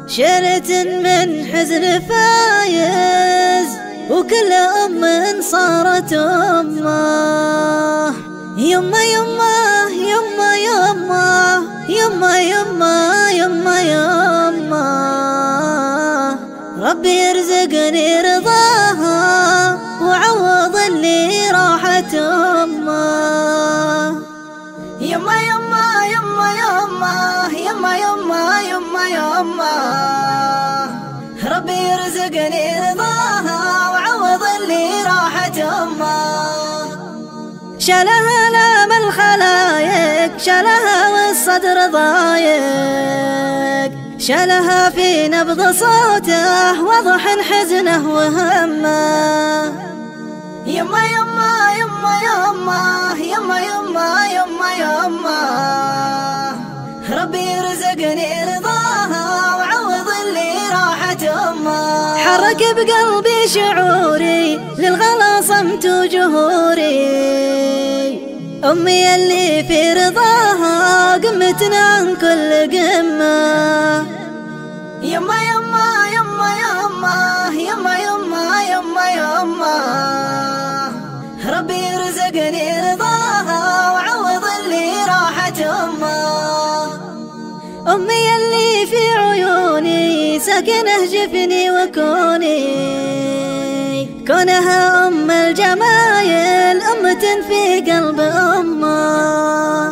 شيلة من حزن فايز وكل أم صارت أمه. يما يما يما يما يما يما يما يما ربي يرزقني رضاها وعوض اللي راحت أمه. يما يما يما يما يما يما يما يما ربي يرزقني رضاها وعوض اللي راحت أمه. شالها لام الخلايق شالها والصدر ضايق، شالها في نبض صوته وضح حزنه وهمه. يما يما يما يما يما يما يما يما ربي يرزقني رضاها وعوض اللي راحت أمه. حرك بقلبي شعوري للغلا صمت جهوري، أمي اللي في رضاها قمتنا عن كل قمة. يما يما يما يما يما يما يما يما ربي يرزقني رضاها وعوض اللي راحت أمه. أمي اللي في عيوني ساكنه جفني وكوني، كونها أم الجمايل أمة في قلب أمه.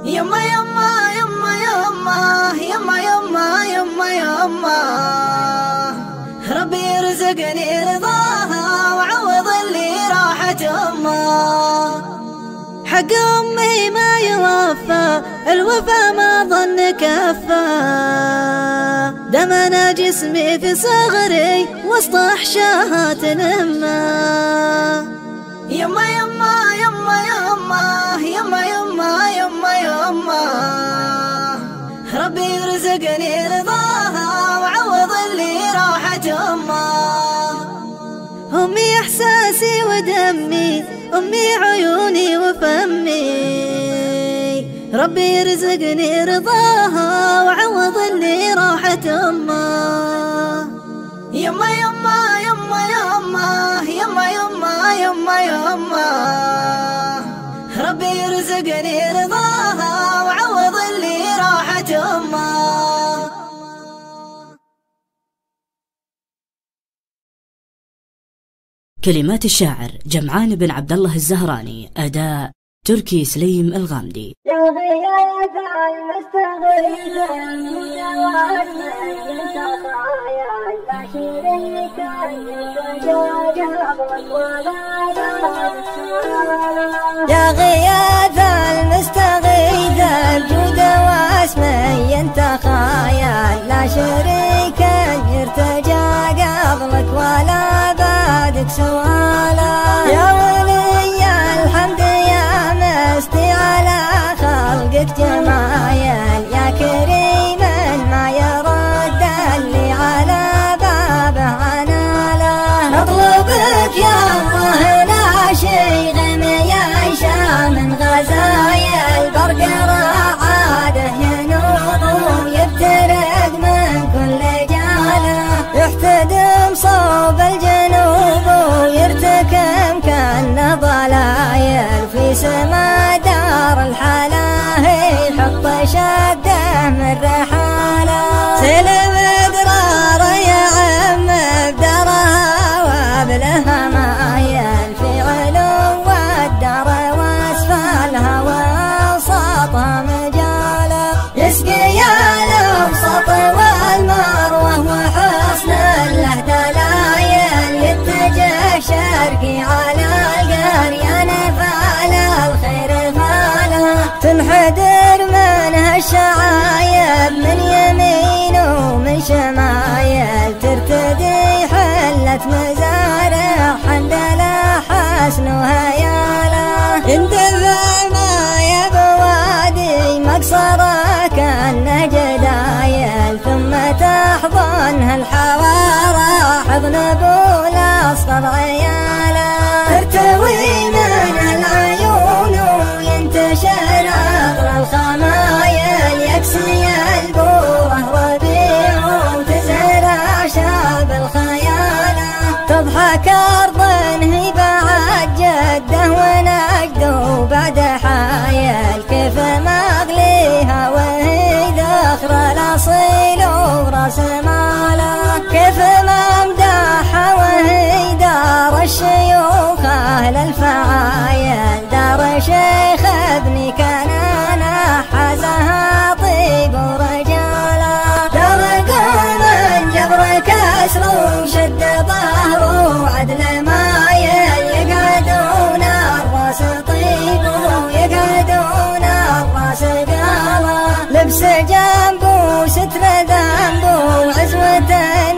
يما يما يما يما يما يما يما يما ربي يرزقني رضاها وعوض اللي راحت أمه. حق أمي ما يوفى الوفا ما ظن كفى، دمنا جسمي في صغري وسط أحشاها تنمى. يما يما يما يما يما يما يما يما ربي يرزقني رضاها وعوض اللي راحت أمه. أمي ودمي، أمي عيوني وفمي. ربي يرزقني رضاها وعوض اللي راحت أمه. يما يما يما يما يما يما يما يما، ربي يرزقني رضاها وعوض اللي راحت أمه. كلمات الشاعر جمعان بن عبد الله الزهراني، أداء تركي سليم الغامدي. يا غياث المستغيث الجود واسمي انت خيال، لا شريك يرتجى قبلك ولا بعدك سوالا. يا ولي الحمد يا مستي على خلقك جمايل، يا كريما ما يرد اللي على بابه عناله. نطلبك يا الله لا شي غم يعشى من غزايل، برق رعاده ينوض ويفترق من كل جاله. يحتدم صوب الجنوب ويرتكم كأنه ضلايل، في سما دار الحلاهي يحط شده من رحاله. سلم دراره يا عم بدرها وابلها مايل، في علو الدار واسفلها ووسطها مجاله. يسقي الابسط والمروه وحصن له دلايل، يتجه شرقي على القريه نفال الخير فاله. تنحدر منها الشعايب من يمين ومن شمايل، ترتدي حلة مزارع حندلة حسن وهياله. يندفع ماي بوادي مقصره كأنه جدايل، ثم تحضنها الحوارى حضن ابو الاصغر عياله. ترتوي منها العيون وينتشر عطر الخمايل، يكسي البوره ربيع وتزهر اعشاب الخياله. تضحك ارض هي بعد جده ونجده وبعد حايل، كيف مغليها وهي ذخر الاصيل وراس ماله. كيف ما مدحها وهي دار الشيوخ اهل الفعايل، دار شيخ ابن كنانه حازها طيب ورجاله. دار قوم جبر كسر وشد ظهره وعدل مايل، يقعدون الراس طيب ويقعدون الراس قاله. لبس جنبه ستر ذنبه عزوة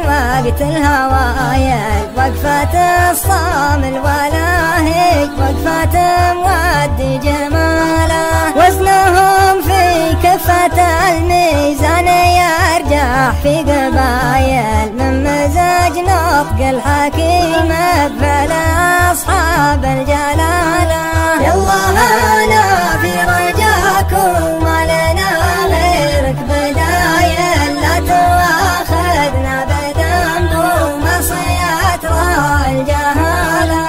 وقت الهوايل، وقفة الصامل ولاهج وقفة مودي جماله. وزنهم في كفة الميزان يرجح في قبايل، من مزاج نطق الحكيم بفعل أصحاب الجلالة. يالله أنا في رجاكم ما لنا غيرك بدايل، لا تواخذنا بذنب ومعصية راعي الجهالة.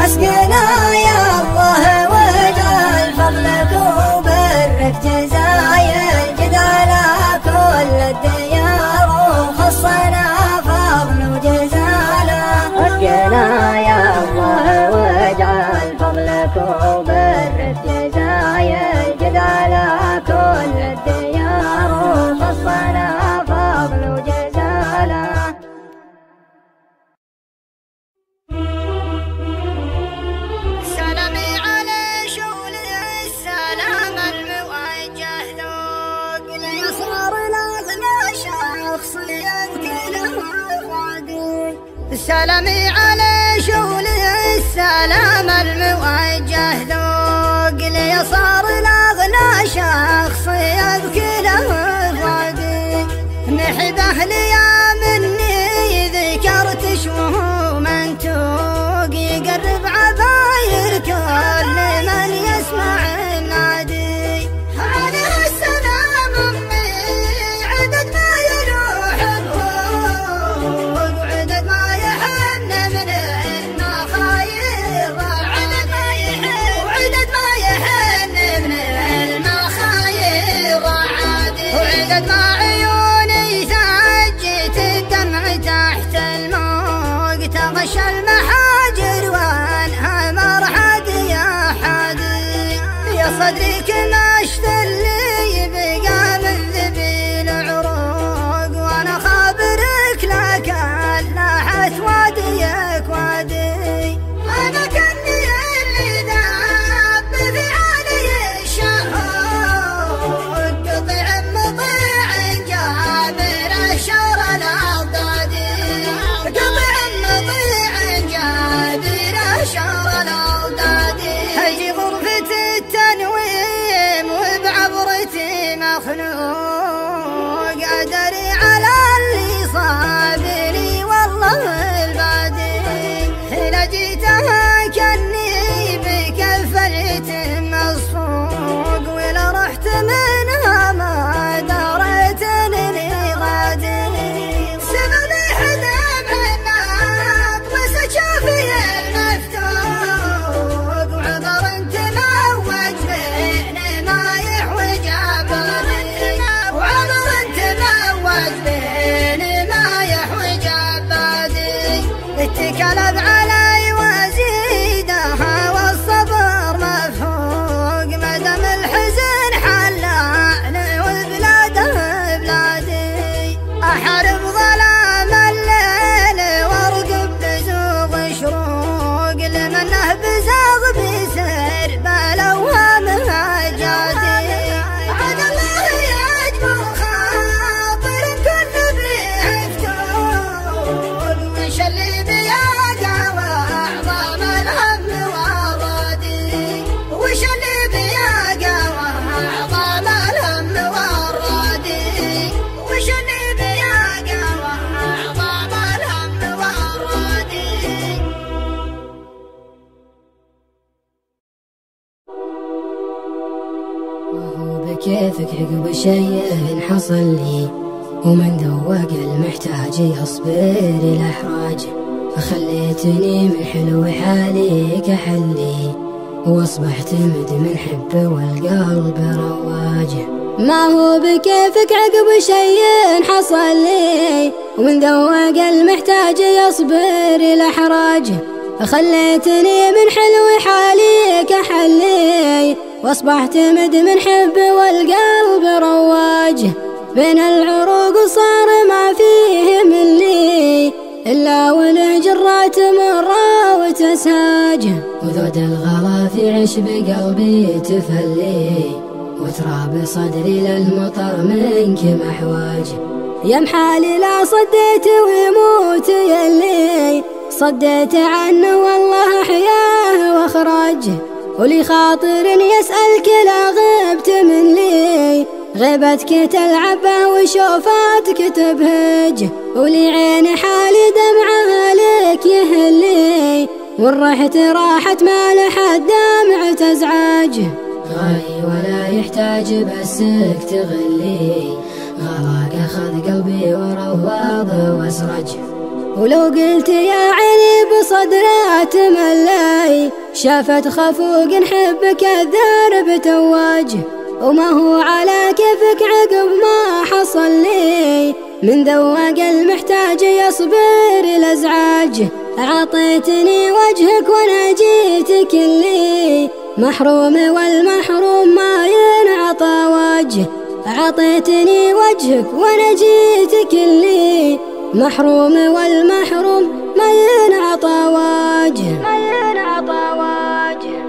اسقنا يا الله واجعل فضلك وبرك جزايل، جد على كل الديار وخصنا فضل وجزاله. اسقنا يا الله واجعل فضلك وبرك جزايل، جد على كل الديار وخصنا فضل وجزاله. سلامي على شغل السلام الموجه ذوق ليصار الاغلى شخصيا كله فاضي. سلامي على شغل السلام الموجه ذوق ليصار الاغلى شخصيا كله فاضي. نحب اهلي مني ذكرت شوه من توق يقرب عبا تدمع عيوني ثجت الدمع تحت الموج تغشى المحاجر وانها مرحدي يا حدي يا صدري كمشت اللي بقى من ذبي العروق وانا خابرك لكن لاحت واديك وادي انا كني اللي ذاب في عالي الشهوق قطع مطيع جابر الشر الاضدادي قطع مطيع جابر الشر الاضدادي هجي غرفة التنويم وبعبرتي مخنوق ادري على اللي صابني والله البادي هنا جيتها كني بكفلت مصفوق ولا رحت منها ما دريت اني غادي سببي حدام الناب وسجافي المفتوق وعذر انت موج بين ما يحوج عبادي وعذر انت موج بين ما يحوج عبادي اتكلب علي وزيدها والصبر مفوق مدام الحزن حلاني وبلاده بلادي احارب ظلام الليل وارقب بزوغ شروق لمنه بزاغ بيسر بالاوهام هجادي عاد الله يجبر خاطر كل بيفتوق وش اللي بيقع واعظم الهم والرادي وش اللي بيقع واعظم الهم والرادي وش اللي بيقع واعظم الهم والرادي وهو بكيفك عقب شيء حصل لي ومن ذوق المحتاج يصبر الأحراج فخليتني من حلو حالي كحلي واصبحت مدمن حب والقلب رواج ما هو بكيفك عقب شيء حصل لي ومن ذوق المحتاج يصبر الأحراج خليتني من حلو حالي كحلي واصبحت مدمن حب والقلب رواج بين العروق صار ما فيه من لي إلا وله جرات مرة وتساج وذود الغلا في عشب قلبي تفلي وتراب صدري للمطر منك محواج يا محالي لا صديت ويموت يلي صديت عنه والله أحياه واخراجه ولي خاطر يسألك لا غبت من لي غيبتك تلعبه وشوفاتك تبهج ولي عين حالي دمعها لك يهلي والرحت راحت ما لحد دمعة ازعاج غالي ولا يحتاج بسك تغلي غلاك اخذ قلبي وروض واسرج ولو قلت يا عيني بصدرها تملي شافت خفوق نحبك الدرب تواجه وما هو على كيفك عقب ما حصل لي من ذوق المحتاج يصبر الازعاج اعطيتني وجهك وانا جيتك اللي محروم والمحروم ما ينعطى وجه اعطيتني وجهك وانا جيتك اللي محروم والمحروم ما ينعطى وجه ما ينعطى وجه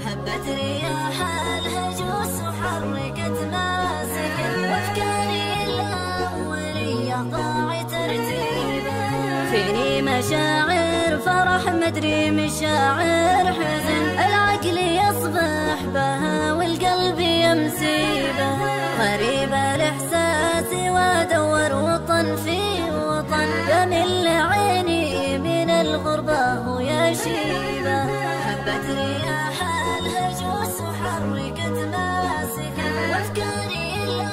هبت رياح الهجوس وحركت ماسكة وافكاري الاولية ضاعت ترتيبها فيني مشاعر فرح مدري مشاعر حزن العقل يصبح بها والقلب يمسي بها غريب الاحساس وادور وطن في وطن بمل عيني من الغربة ويشيبه هبت رياح الهجوس وحركت ماسكة وافكاري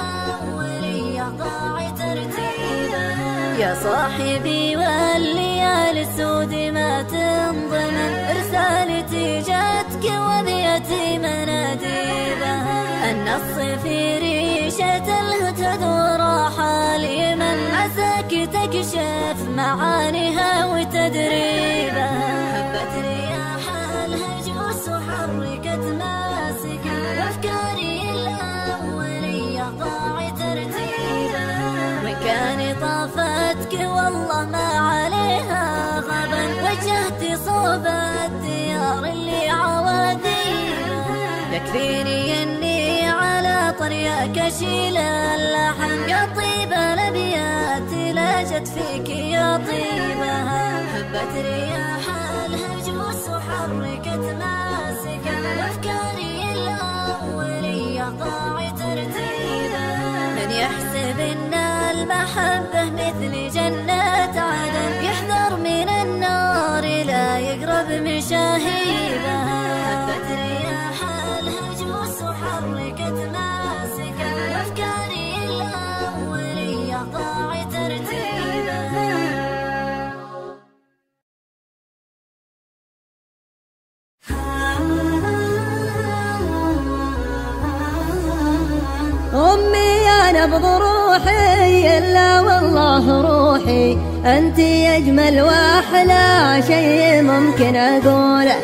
يا صاحبي والليالي السود ما تنضمن، رسالتي جاتك وذيتي منادي بها، النص في ريشة الهدهد وراح اليمن، عساك تكشف معانيها وتدريبها. هبت رياح الهجوس وحركت ماسكا، أفكاري الأولية ضاع ترتيبها، وإن كان طافتك والله ما عليها غبن، وجهت صوب الديار اللي عواديها، يكفيني اني على طريقك اشيل اللحم، يا طيب الابيات لا جت فيك يا طيبها. هبت رياح الهجوس وحركت ماسكا، افكاري الاوليه ضاع ترتيبها، من يحسب ان المحبه مثل جنه عدن، يحذر من النار لا يقرب مشاهيبها. هبت رياح الهجوس وحركت ماسكا، أفكاري الأولية ضاع ترتيبها. أمي يا نبض روحي إلا والله روحي، أنت أجمل وأحلى شيء ممكن أقوله،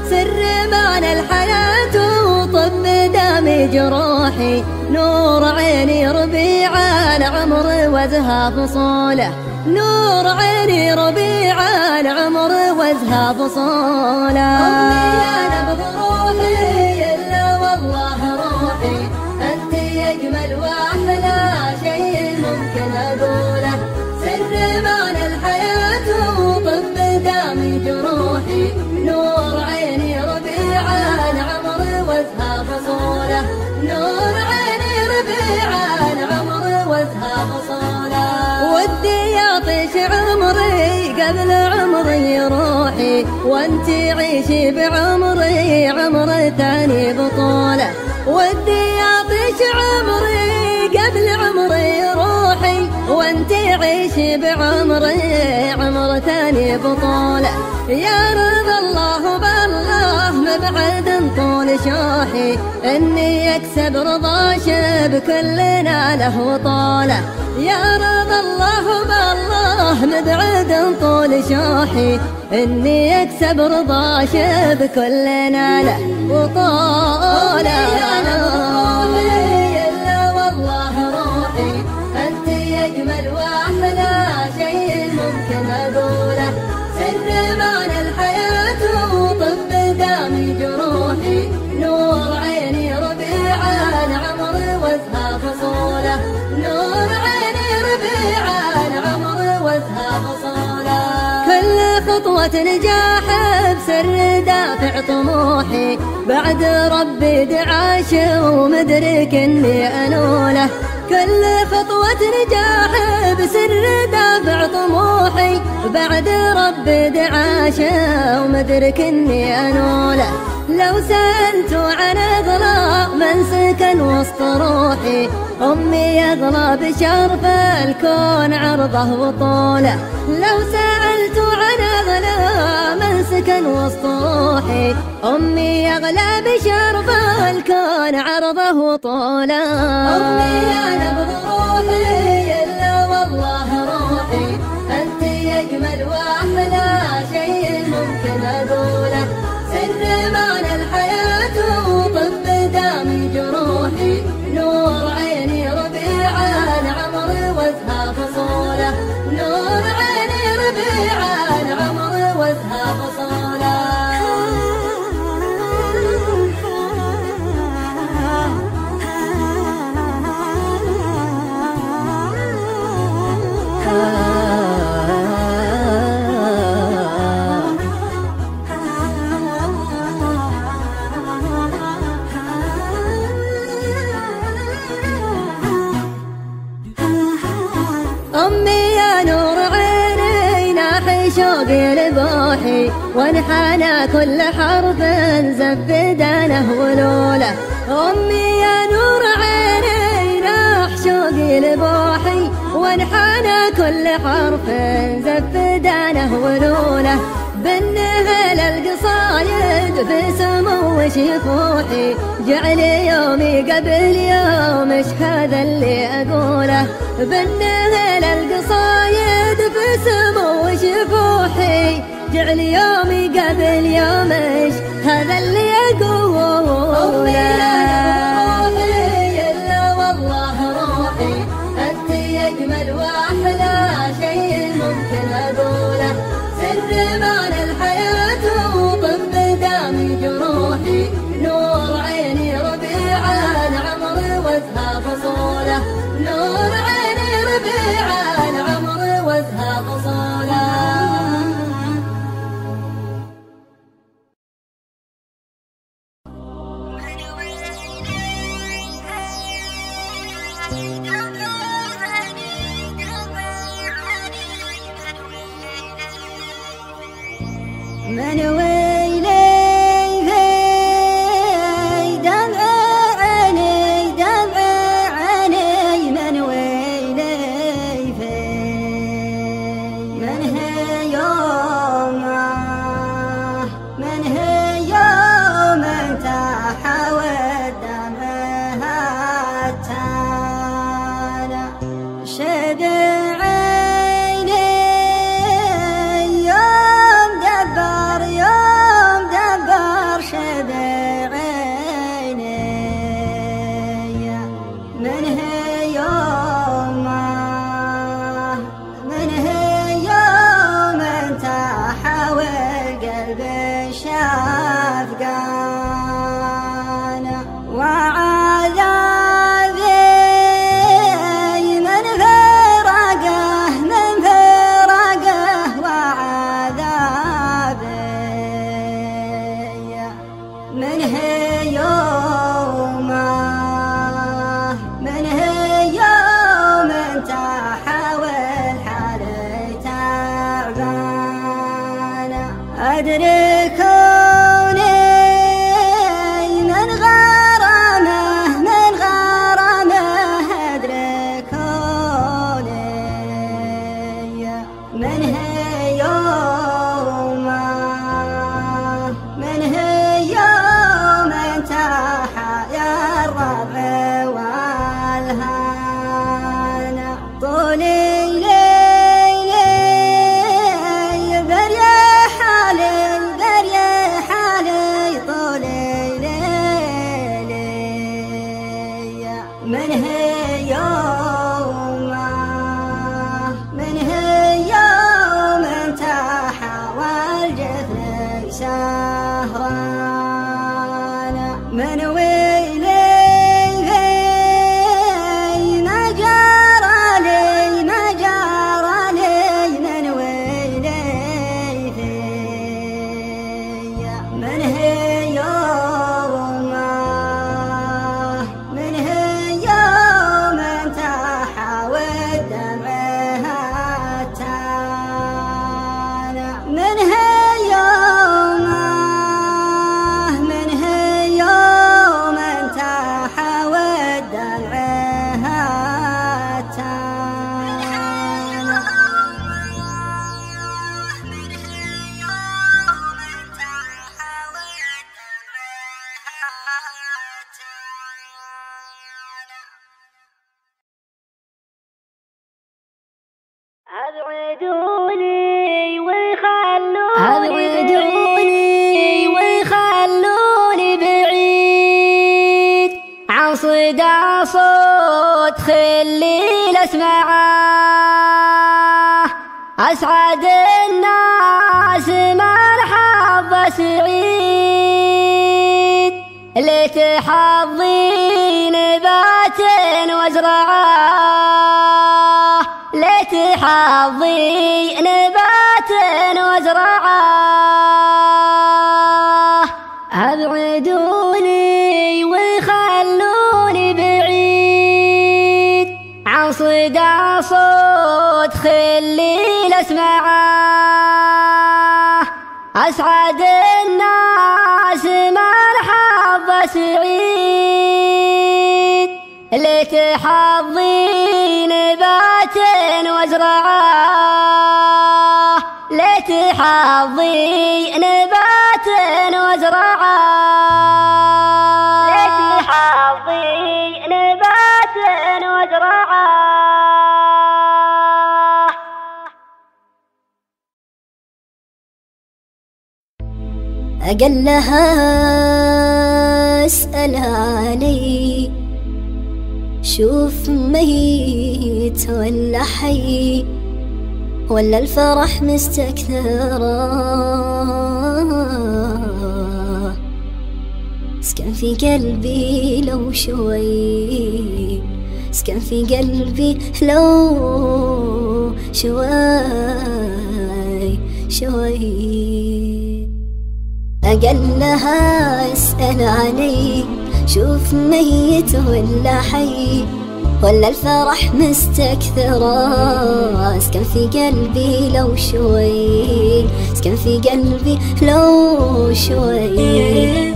سر معنى الحياة وطب دامي جروحي، نور عيني ربيع العمر وزها فصوله، نور عيني ربيع العمر وزها فصوله. أمي يا نبض روحي إلا والله روحي، أنت أجمل وأحلى شيء ممكن أقوله، سر معنى الحياة وطب دامي جروحي، نور عيني ربيع العمر وزها فصوله، نور عيني ربيع العمر وزها فصوله. ودي يعطيش عمري قبل عمري روحي، وانتي عيشي بعمري عمر ثاني بطوله، ودي يعطيش عمري قبل عمري روحي، وانتي عيشي بعمري عمر ثاني بطوله، يا رضا الله بالله مبعد طول شوحي، اني اكسب رضاش بكلنا له وطوله، يا رضا الله بالله مبعد طول شوحي، اني اكسب رضاش بكلنا له وطوله. إلا والله روحي، أنت أجمل وأحلى شيء ممكن أقوله، سر معنى الحياة وطب دامي جروحي، نور عيني ربيع العمر وزها فصوله، نور عيني ربيع العمر وزها فصوله. كل خطوة نجاح بسر دافع طموحي، بعد ربي دعاش ومدرك اني انوله، كل خطوة نجاح بسر دافع طموحي، بعد ربي دعاش ومدرك اني انوله، لو سألتوا عن اغلى من سكن وسط روحي، امي اغلى بشرف الكون عرضه وطوله، لو سألتوا عن اغلى من سكن وسط روحي، امي اغلى بشرف الكون عرضه وطوله. امي يا نبض روحي إلا والله روحي، أنت أجمل وأحلى شيء ممكن أقوله، سر معنى الحياة وطب دامي جروحي، نور عيني ربيع العمر وزها فصوله، نور عيني ربيع العمر وزها فصوله. أمي يا نور عيني ناحي شوقي لبوحي، وانحنى كل حرف زبدانه ولوله، أمي يا نور عيني ناح شوقي لبوحي، وانحنى كل حرف زف دانه ولوله بالنهل القصايد في سمو شفوحي جعل يومي قبل يومش هذا اللي أقوله بالنهل القصايد في سمو شفوحي جعل يومي قبل يومش هذا اللي أقوله إلا والله روحي أنت أجمل وأحلى شيء ممكن أقوله سر معنى الحياة وطب دامي جروحي نور عيني ربيع العمر وزها فصوله نور عيني ربيع العمر وزها فصوله من ويلي في دمع عيني دمع عيني من ويلي في من هي يوم تحول دمعها التانا شبع أدري كوني من غرامه أدري كوني من هي يوم تحيا الربع والهنا طولي من ويلي ما جرى لي من ويلي من هي يوم تحول دمعها التانا من هي أبعدوني ويخلوني بعيد عن صدى صوت خليل اسمعه أسعد الناس من حظ سعيد ليت حظي نبات وازرعه ليت حظي نبات وازرعه أبعدوني ويخلوني بعيد عن صدى صوت خليل اسمعه أسعد الناس من حظ سعيد ليت حظي نبات وازرعه، ليت حظي نبات وازرعه، ليت حظي نبات وازرعه. أقلها اسأل علي، شوف ميت ولا حي، ولا الفرح مستكثرة. سكن في قلبي لو شوي، سكن في قلبي لو شوي شوي. أقلها اسأل علي، شوف ميت ولا حي، ولا الفرح مستكثرة. اسكن في قلبي لو شوي، اسكن في قلبي لو شوي.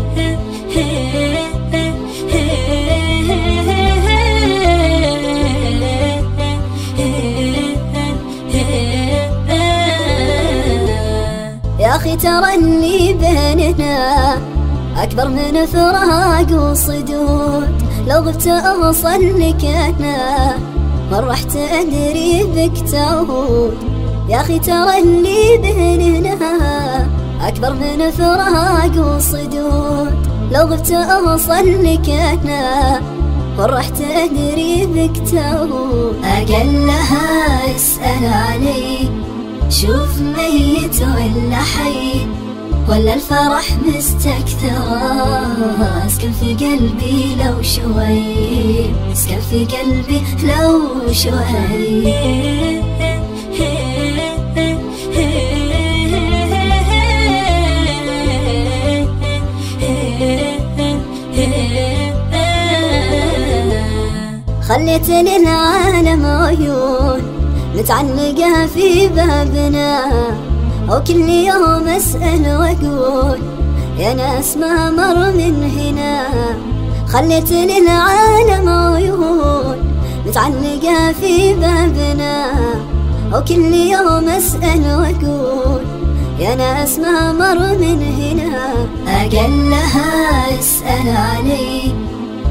يا أخي ترى اللي بيننا أكبر من فراق وصدود، لو غبت أوصل لك أنا ما رحت أدري بك تعود. يا أخي ترى اللي بيننا أكبر من فراق وصدود، لو غبت أوصل لك أنا ما رحت أدري بك تعود. أقلها اسأل علي، شوف ميت ولا حي، ولا الفرح مستكثرة. اسكن في قلبي لو شوي، اسكن في قلبي لو شوي. خليت للعالم عيون متعلقة في بابنا، وكل يوم أسأل وأقول يا ناس ما مر من هنا. خليت للعالم عيون متعلقة في بابنا، وكل يوم أسأل وأقول يا ناس ما مر من هنا. أقلها اسأل علي،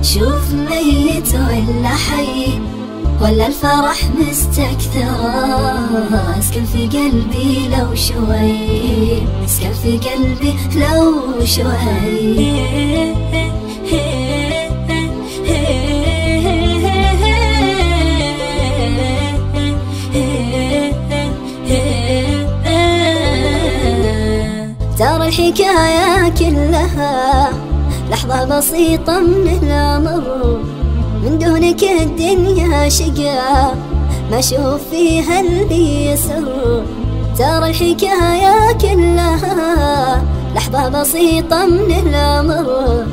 شوف ميت ولا حي، ولا الفرح مستكثرة. اسكن في قلبي لو شوي، اسكن في قلبي لو شوي. ترى الحكاية كلها لحظة بسيطة من العمر، من دونك الدنيا شقا ما اشوف فيها اللي يسر. ترى الحكاية كلها لحظة بسيطة من العمر،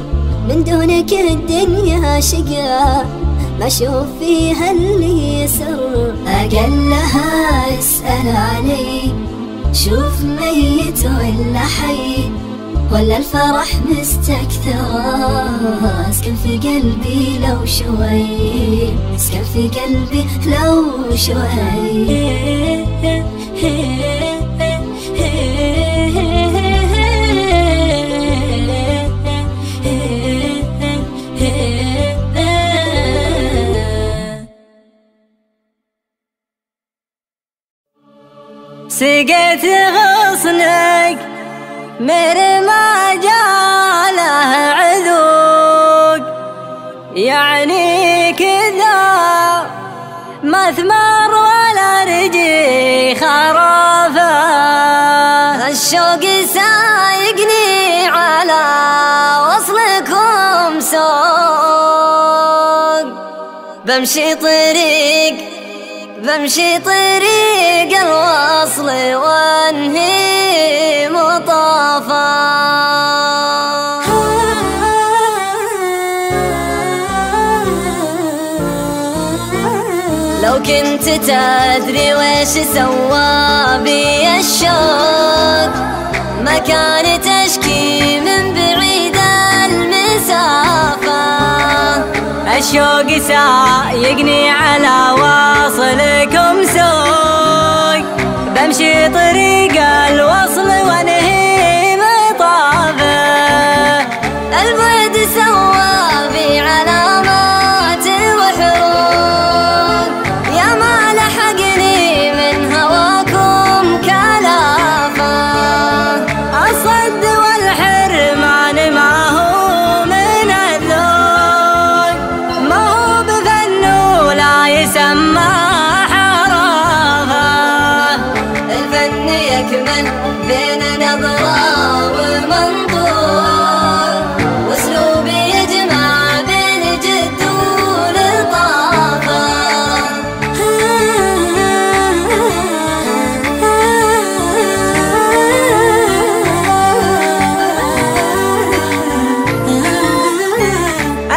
من دونك الدنيا شقا ما اشوف فيها اللي يسر. أقلها اسأل علي، شوف ميت ولا حي، ولا الفرح مستكثرة. اسكن في قلبي لو شوي، اسكن في قلبي لو شوي. سقيت غصنك من ما جاله عذوق، يعني كذا ما ثمر ولا رجي خرافه. الشوق سايقني على وصلكم سوق، بمشي طريق الوصل وانهي مطافا. لو كنت تدري ويش سوى بي الشوق، ما كان تشكي من بعيد المسافة. الشوق سايقني على واصلكم سوق، أمشي طريق الوصل وانهي مطافه، البعد سوى بي علامات وحروف، يا ما لحقني من هواكم كلافه، الصد والحرمان ما هو من الذوق، ما هو بفن ولا يسمى يكمل بين نظرة ومنظور، واسلوبي يجمع بين جد ولطافة،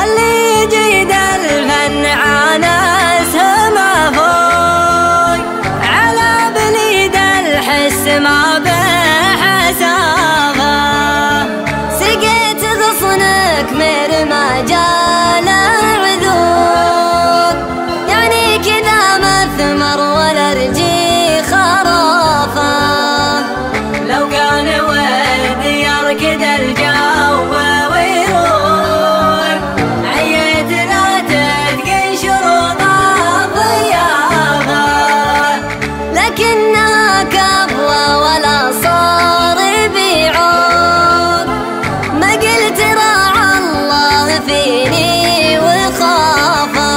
اللي يجيد الفن عانس ما فوق، على بليد الحس ما بحسابه، سقيت غصنك مر ما جاله عذور، يعني كذا مثمر ولا رجي خرافه، لو كان ودي يركد الجو ويروح، عييت لا تتقن شروط الضيافه، لكنها كبوة ولا صار بيعود، ما قلت راعى الله فيني وخافه،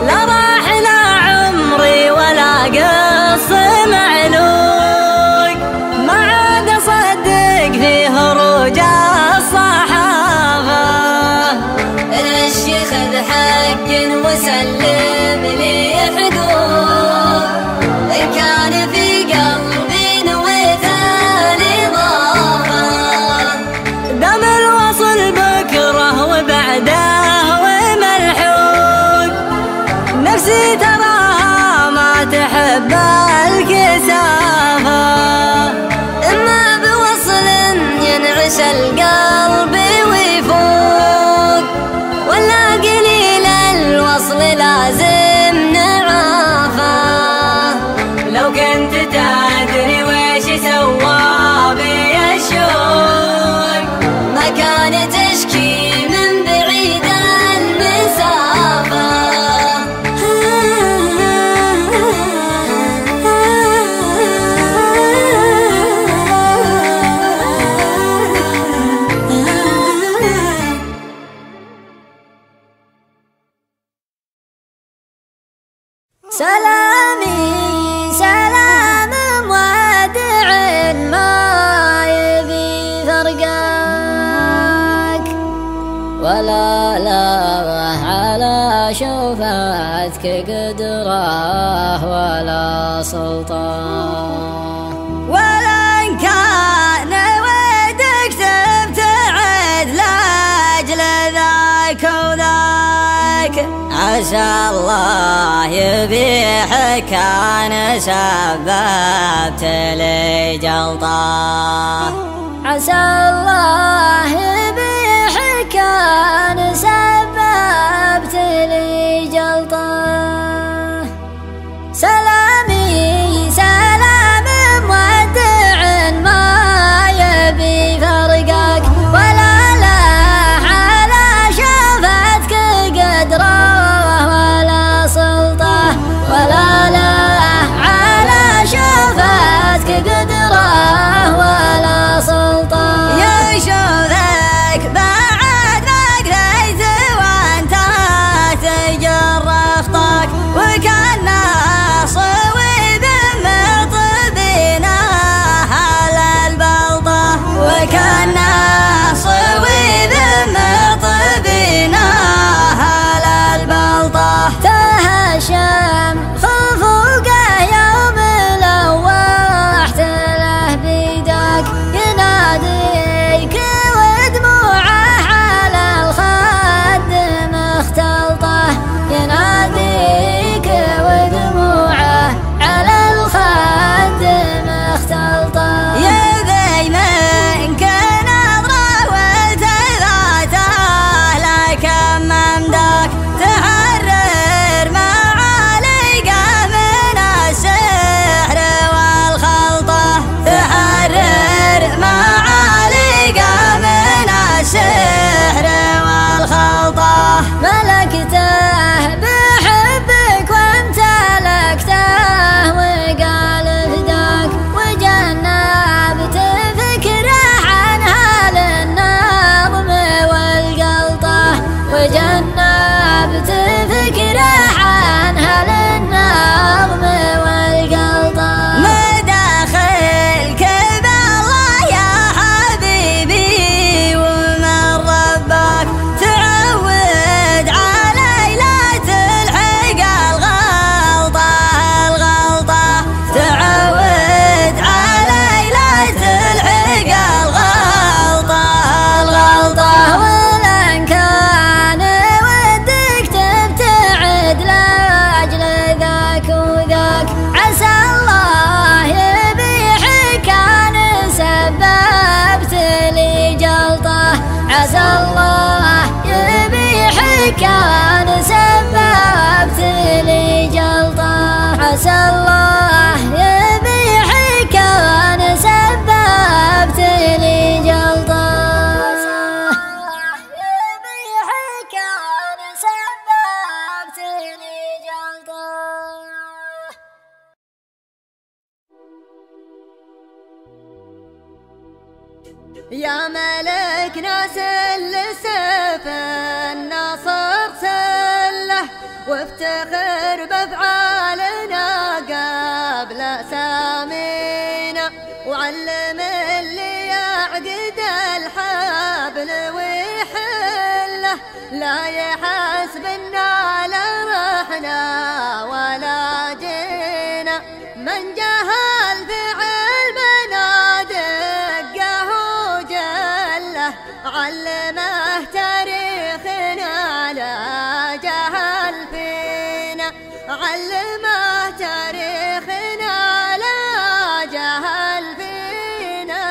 لا راح لا عمري ولا قص معلوق، ما عاد اصدق في هروج الصحافه، الشيخ خذ حق وسلم لي حقوق، إن كان في قلبي نويت الإضافة، دم الوصل بكره وبعده وملحوق، نفسي تراها ما تحب الكسافة، إما بوصل ينعش القلب ويفوق، ولا قليل الوصل لازم نعافه، لو كنت تدري ويش سوى بي الشوق، ما كان تشكي من بعيد المسافة، سلامي سلام مودع ما يبي فرقك، ولا لا على شوفتك قدره ولا سلطان، ولا كان ودك تبتعد لاجل ذاك وذاك، عسى الله يبيحك أنا سببت لي جلطة، عسى الله يبيحك أنا سببت لي جلطة، سلامي سلام مودع ما يبي فرقك، ولا لا على شفتك قدره ولا سلطة، ولا لا على شفتك قدره ولا سلطة، يا شوفك يا ملك ناس السيف الناصر سله، وافتخر بافعالنا قبل سامينا، وعلم اللي يعقد الحبل ويحله، لا يحسبنا لا رحنا ولا جينا، من جهل بعلمنا دقه وجله، علمه تاريخنا لا جهل فينا، علمه تاريخنا لا جهل فينا.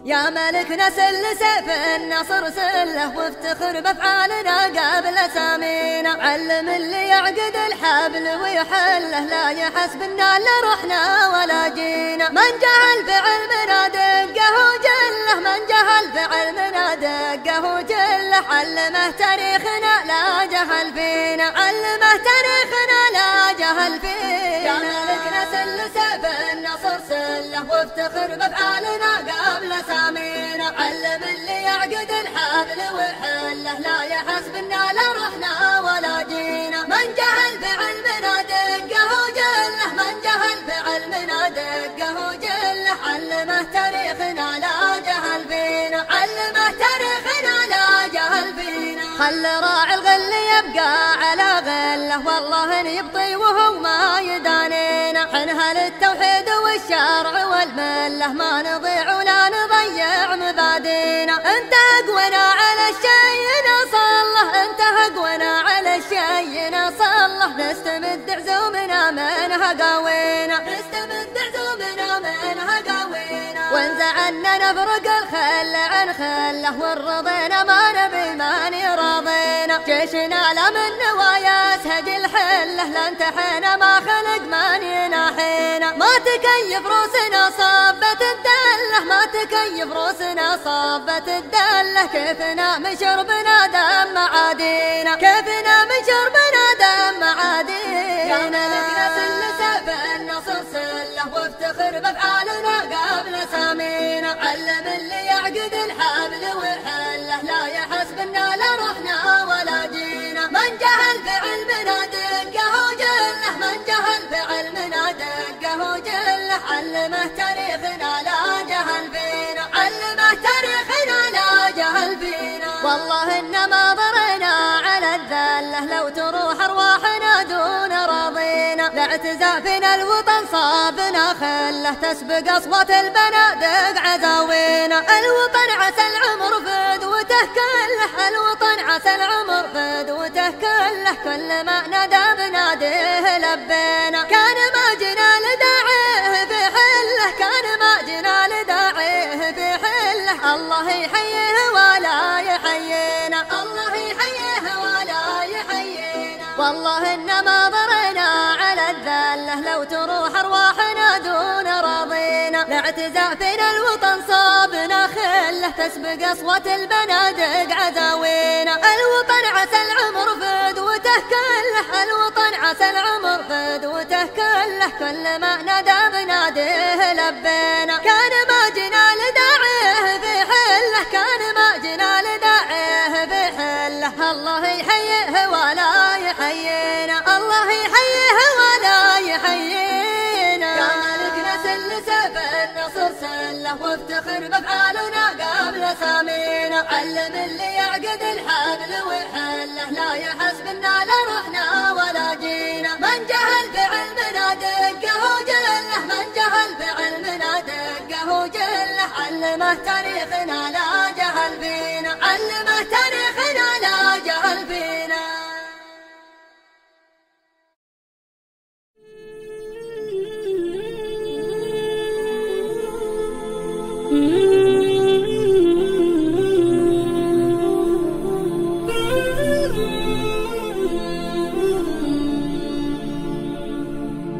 يا ملك نسل سيف النصر سله، وافتخر بافعالنا قبل سامينا، علم اللي يعقد الحبل ويحله، لا يحسبنا لا رحنا ولا جينا، من جهل بعلمنا دقه وجله، من جهل بعلمنا دقه وجله، علمه تاريخنا لا جهل فينا، علمه تاريخنا لا جهل فينا. يا ملك نسل سيف النصر سله، وافتخر بافعالنا قبل سامينا، علم اللي يعقد الحبل ويحله، لا يحسبنا لا رحنا ولا جينا، من جهل بعلمنا دقه وجله، من جهل بعلمنا دقه وجله، علمه تاريخنا لا جهل فينا، علمه تاريخنا لا جهل فينا. خل راعي الغل يبقى على غله، والله يبطي وهو ما يدانينا، حنها للتوحيد والشرع والمله، ما نضيع ولا نضيع مبادينا، انت اقونا على الشيء نصله، انت اقونا على الشيء نصله، نستمد عزومنا منها قوينا، نستمد عزومنا منها قوينا، وانزعنا نفرق الخل عن خله، والرضينا ما نبي ما نراضينا، جيشنا لا من نوايا سهج الحله، لا انتحينا ما خلق ما يناحينا، ما تكيف روسنا صابت الدله، ما تكيف روسنا صابت الدله، كيفنا من شربنا دم معادينا، كيفنا من شربنا دم معادينا. يا ملك نسل سيف النصر سله، وافتخر بافعالنا قبل سامينا، علم اللي يعقد الحبل ويحله، لا يحسبنا لا رحنا ولا جينا، من جهل بعلمنا دقه وجله، من جهل بعلمنا دقه وجله، علمه تاريخنا لا جهل فينا، علمه تاريخنا لا جهل فينا. والله إنما ضرنا على الذله، لو تروح ارواحنا دون راضينا، لاعتزاء فينا الوطن صابنا خله، تسبق اصوات البنادق عزاوينا، الوطن عسى العمر فدوته كله، الوطن عسى العمر فدوته كله، كل ما نادى بناديه لبينا، كان ما جنا لداعيه بحله، كان ما جنا لداعيه بحله، الله يحييه ولا يحيينا، الله يحييه ولا يحيينا. والله إنما ضرنا على الذله، لو تروح ارواحنا دون راضينا، لاعتزاء فينا الوطن صابنا خله، تسبق اصوات البنادق عزاوينا، الوطن عسى العمر فدوته كله، الوطن عسى العمر فدوته كله، كل ما نادى بناديه لبينا، كان ما جنا لداعيه بحله، كان ما جنا لداعيه بحله، الله يحييه ولا يحيينا، الله يحييه ولا يحيينا. يا ملك نسل سيف النصر سله، وافتخر بافعالنا قبل سامينا، علم اللي يعقد الحبل ويحله، لا يحسبنا لا رحنا ولا جينا، من جهل بعلمنا دقه وجله، من جهل بعلمنا دقه وجله، علمه تاريخنا لا جهل فينا، علمه تاريخنا لا جهل فينا.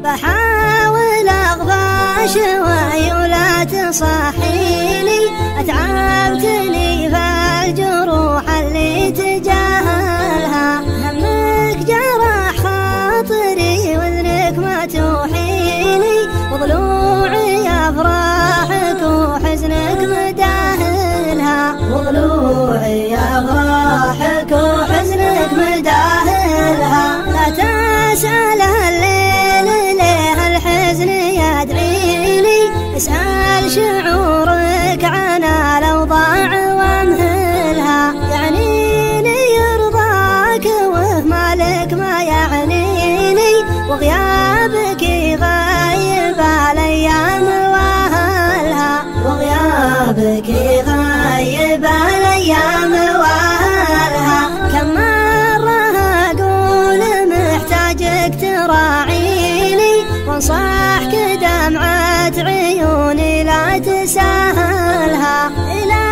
بحاول اغفى شوي ولا تصحيني، اتعبتني فالجروح اللي تجاهلها، همك جرح خاطري واذنك ما توحيني، وضلوعي اسأل شعورك عن الأوضاع وامهلها، يعنيني يرضاك ومالك ما يعنيني، وغيابك يغيب الأيام وأهلها، وغيابك يغيب الأيام وأهلها. كم مرة أقول محتاجك تراعيني، وانصحك دمعة عيوني لا تسهلها. إلى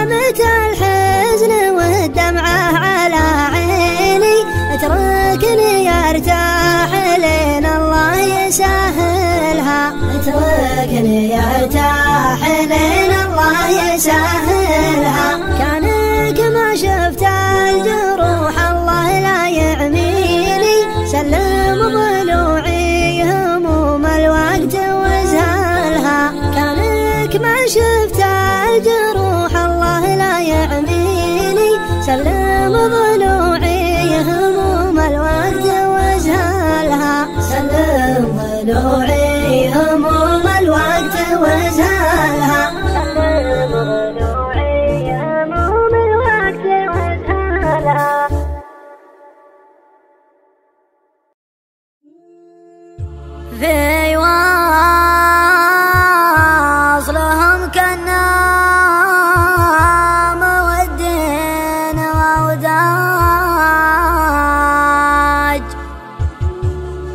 متى الحزن والدمعة على عيني، اتركني ارتاح لين الله يسهلها، اتركني ارتاح لين الله يسهلها. كانك ما شفت الجروح الله لا يعميني، سلم ضلوعي هموم الوقت وازهلها. كانك ما شفت الجروح الله لا يعميني، سلم ضلوعي هموم الوقت وازهلها، سلم ضلوعي هموم الوقت وازهلها، سلم ضلوعي هموم الوقت وازهلها. في واصلهم كنا مودين ووداج،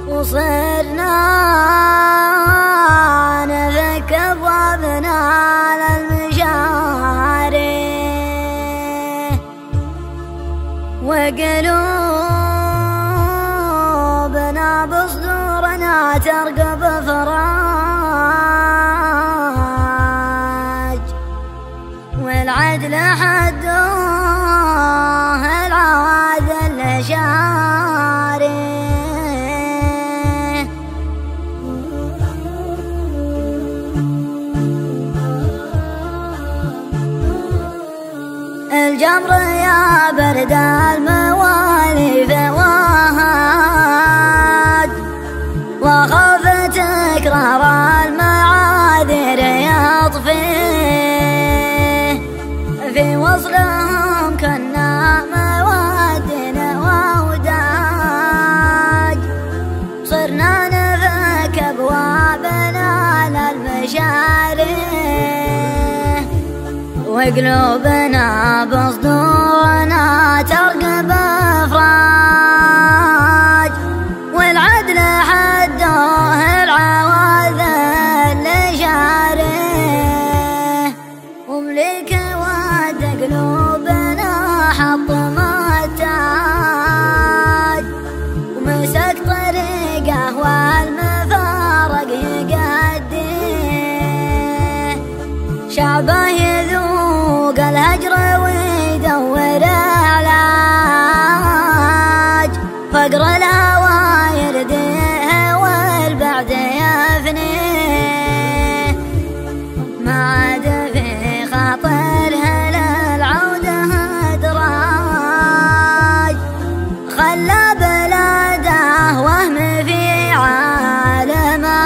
وصرنا نفك أبوابنا للمشاري، وقلوبنا بصدورنا ترقب فراج، والعدل حدوه العواذل شاري. الجمر يا برد الموالي فواهد، وخاف تكرار المعاذير يطفيه. في وصلهم كنا موادين ووداج، صرنا نفك أبوابنا للمشاري، وقلوبنا بصدورنا ترقب أفراج، والعدل حدوه العواذل شاريه. وملك ود قلوبنا حطم التاج، ومسك طريقه والمفارق يقديه. شعبه يذوق الهجر ويدور علاج، فقر الهوى يرديه والبعد يفنيه. ما عاد في خاطره للعودة دراج، خلى بلاده وهم في عالماته،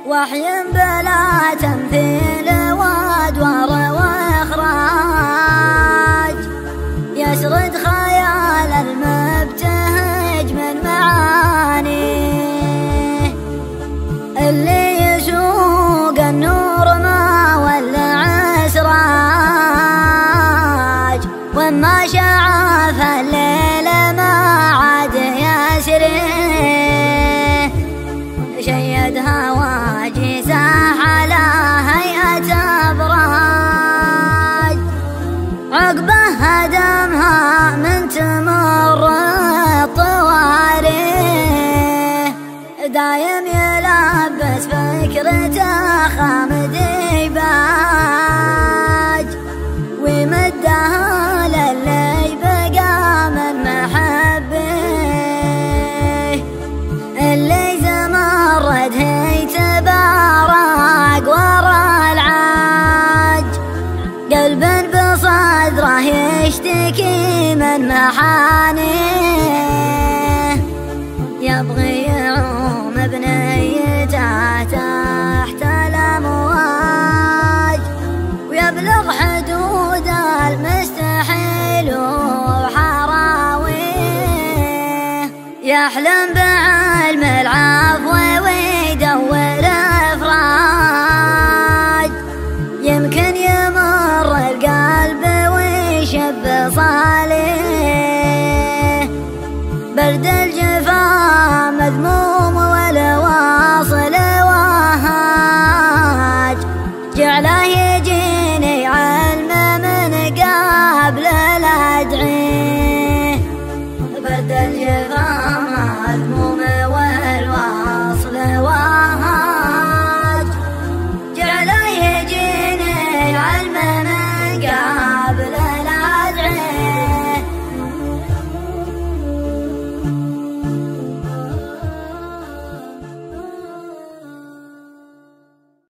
وحي بلا تمثيل وادوار واخراج. يسرد خيال المبتهج من معانيه، اللي يسوق النور ما ولع سراج. وما شعف الليل ما عاد يسريه، شيد هواجي ساح على هيئة أبراج. عقبه هدمها من تمر الطواري، دايم يلبس فكرته خامد باج، ويمدها للي بقى من محبه. اللي زمرد هي تبارك ورا العاج، قلب بصدره يشتكي من محانيه. يبغي يعوم بنيته أحلم بعلم العالم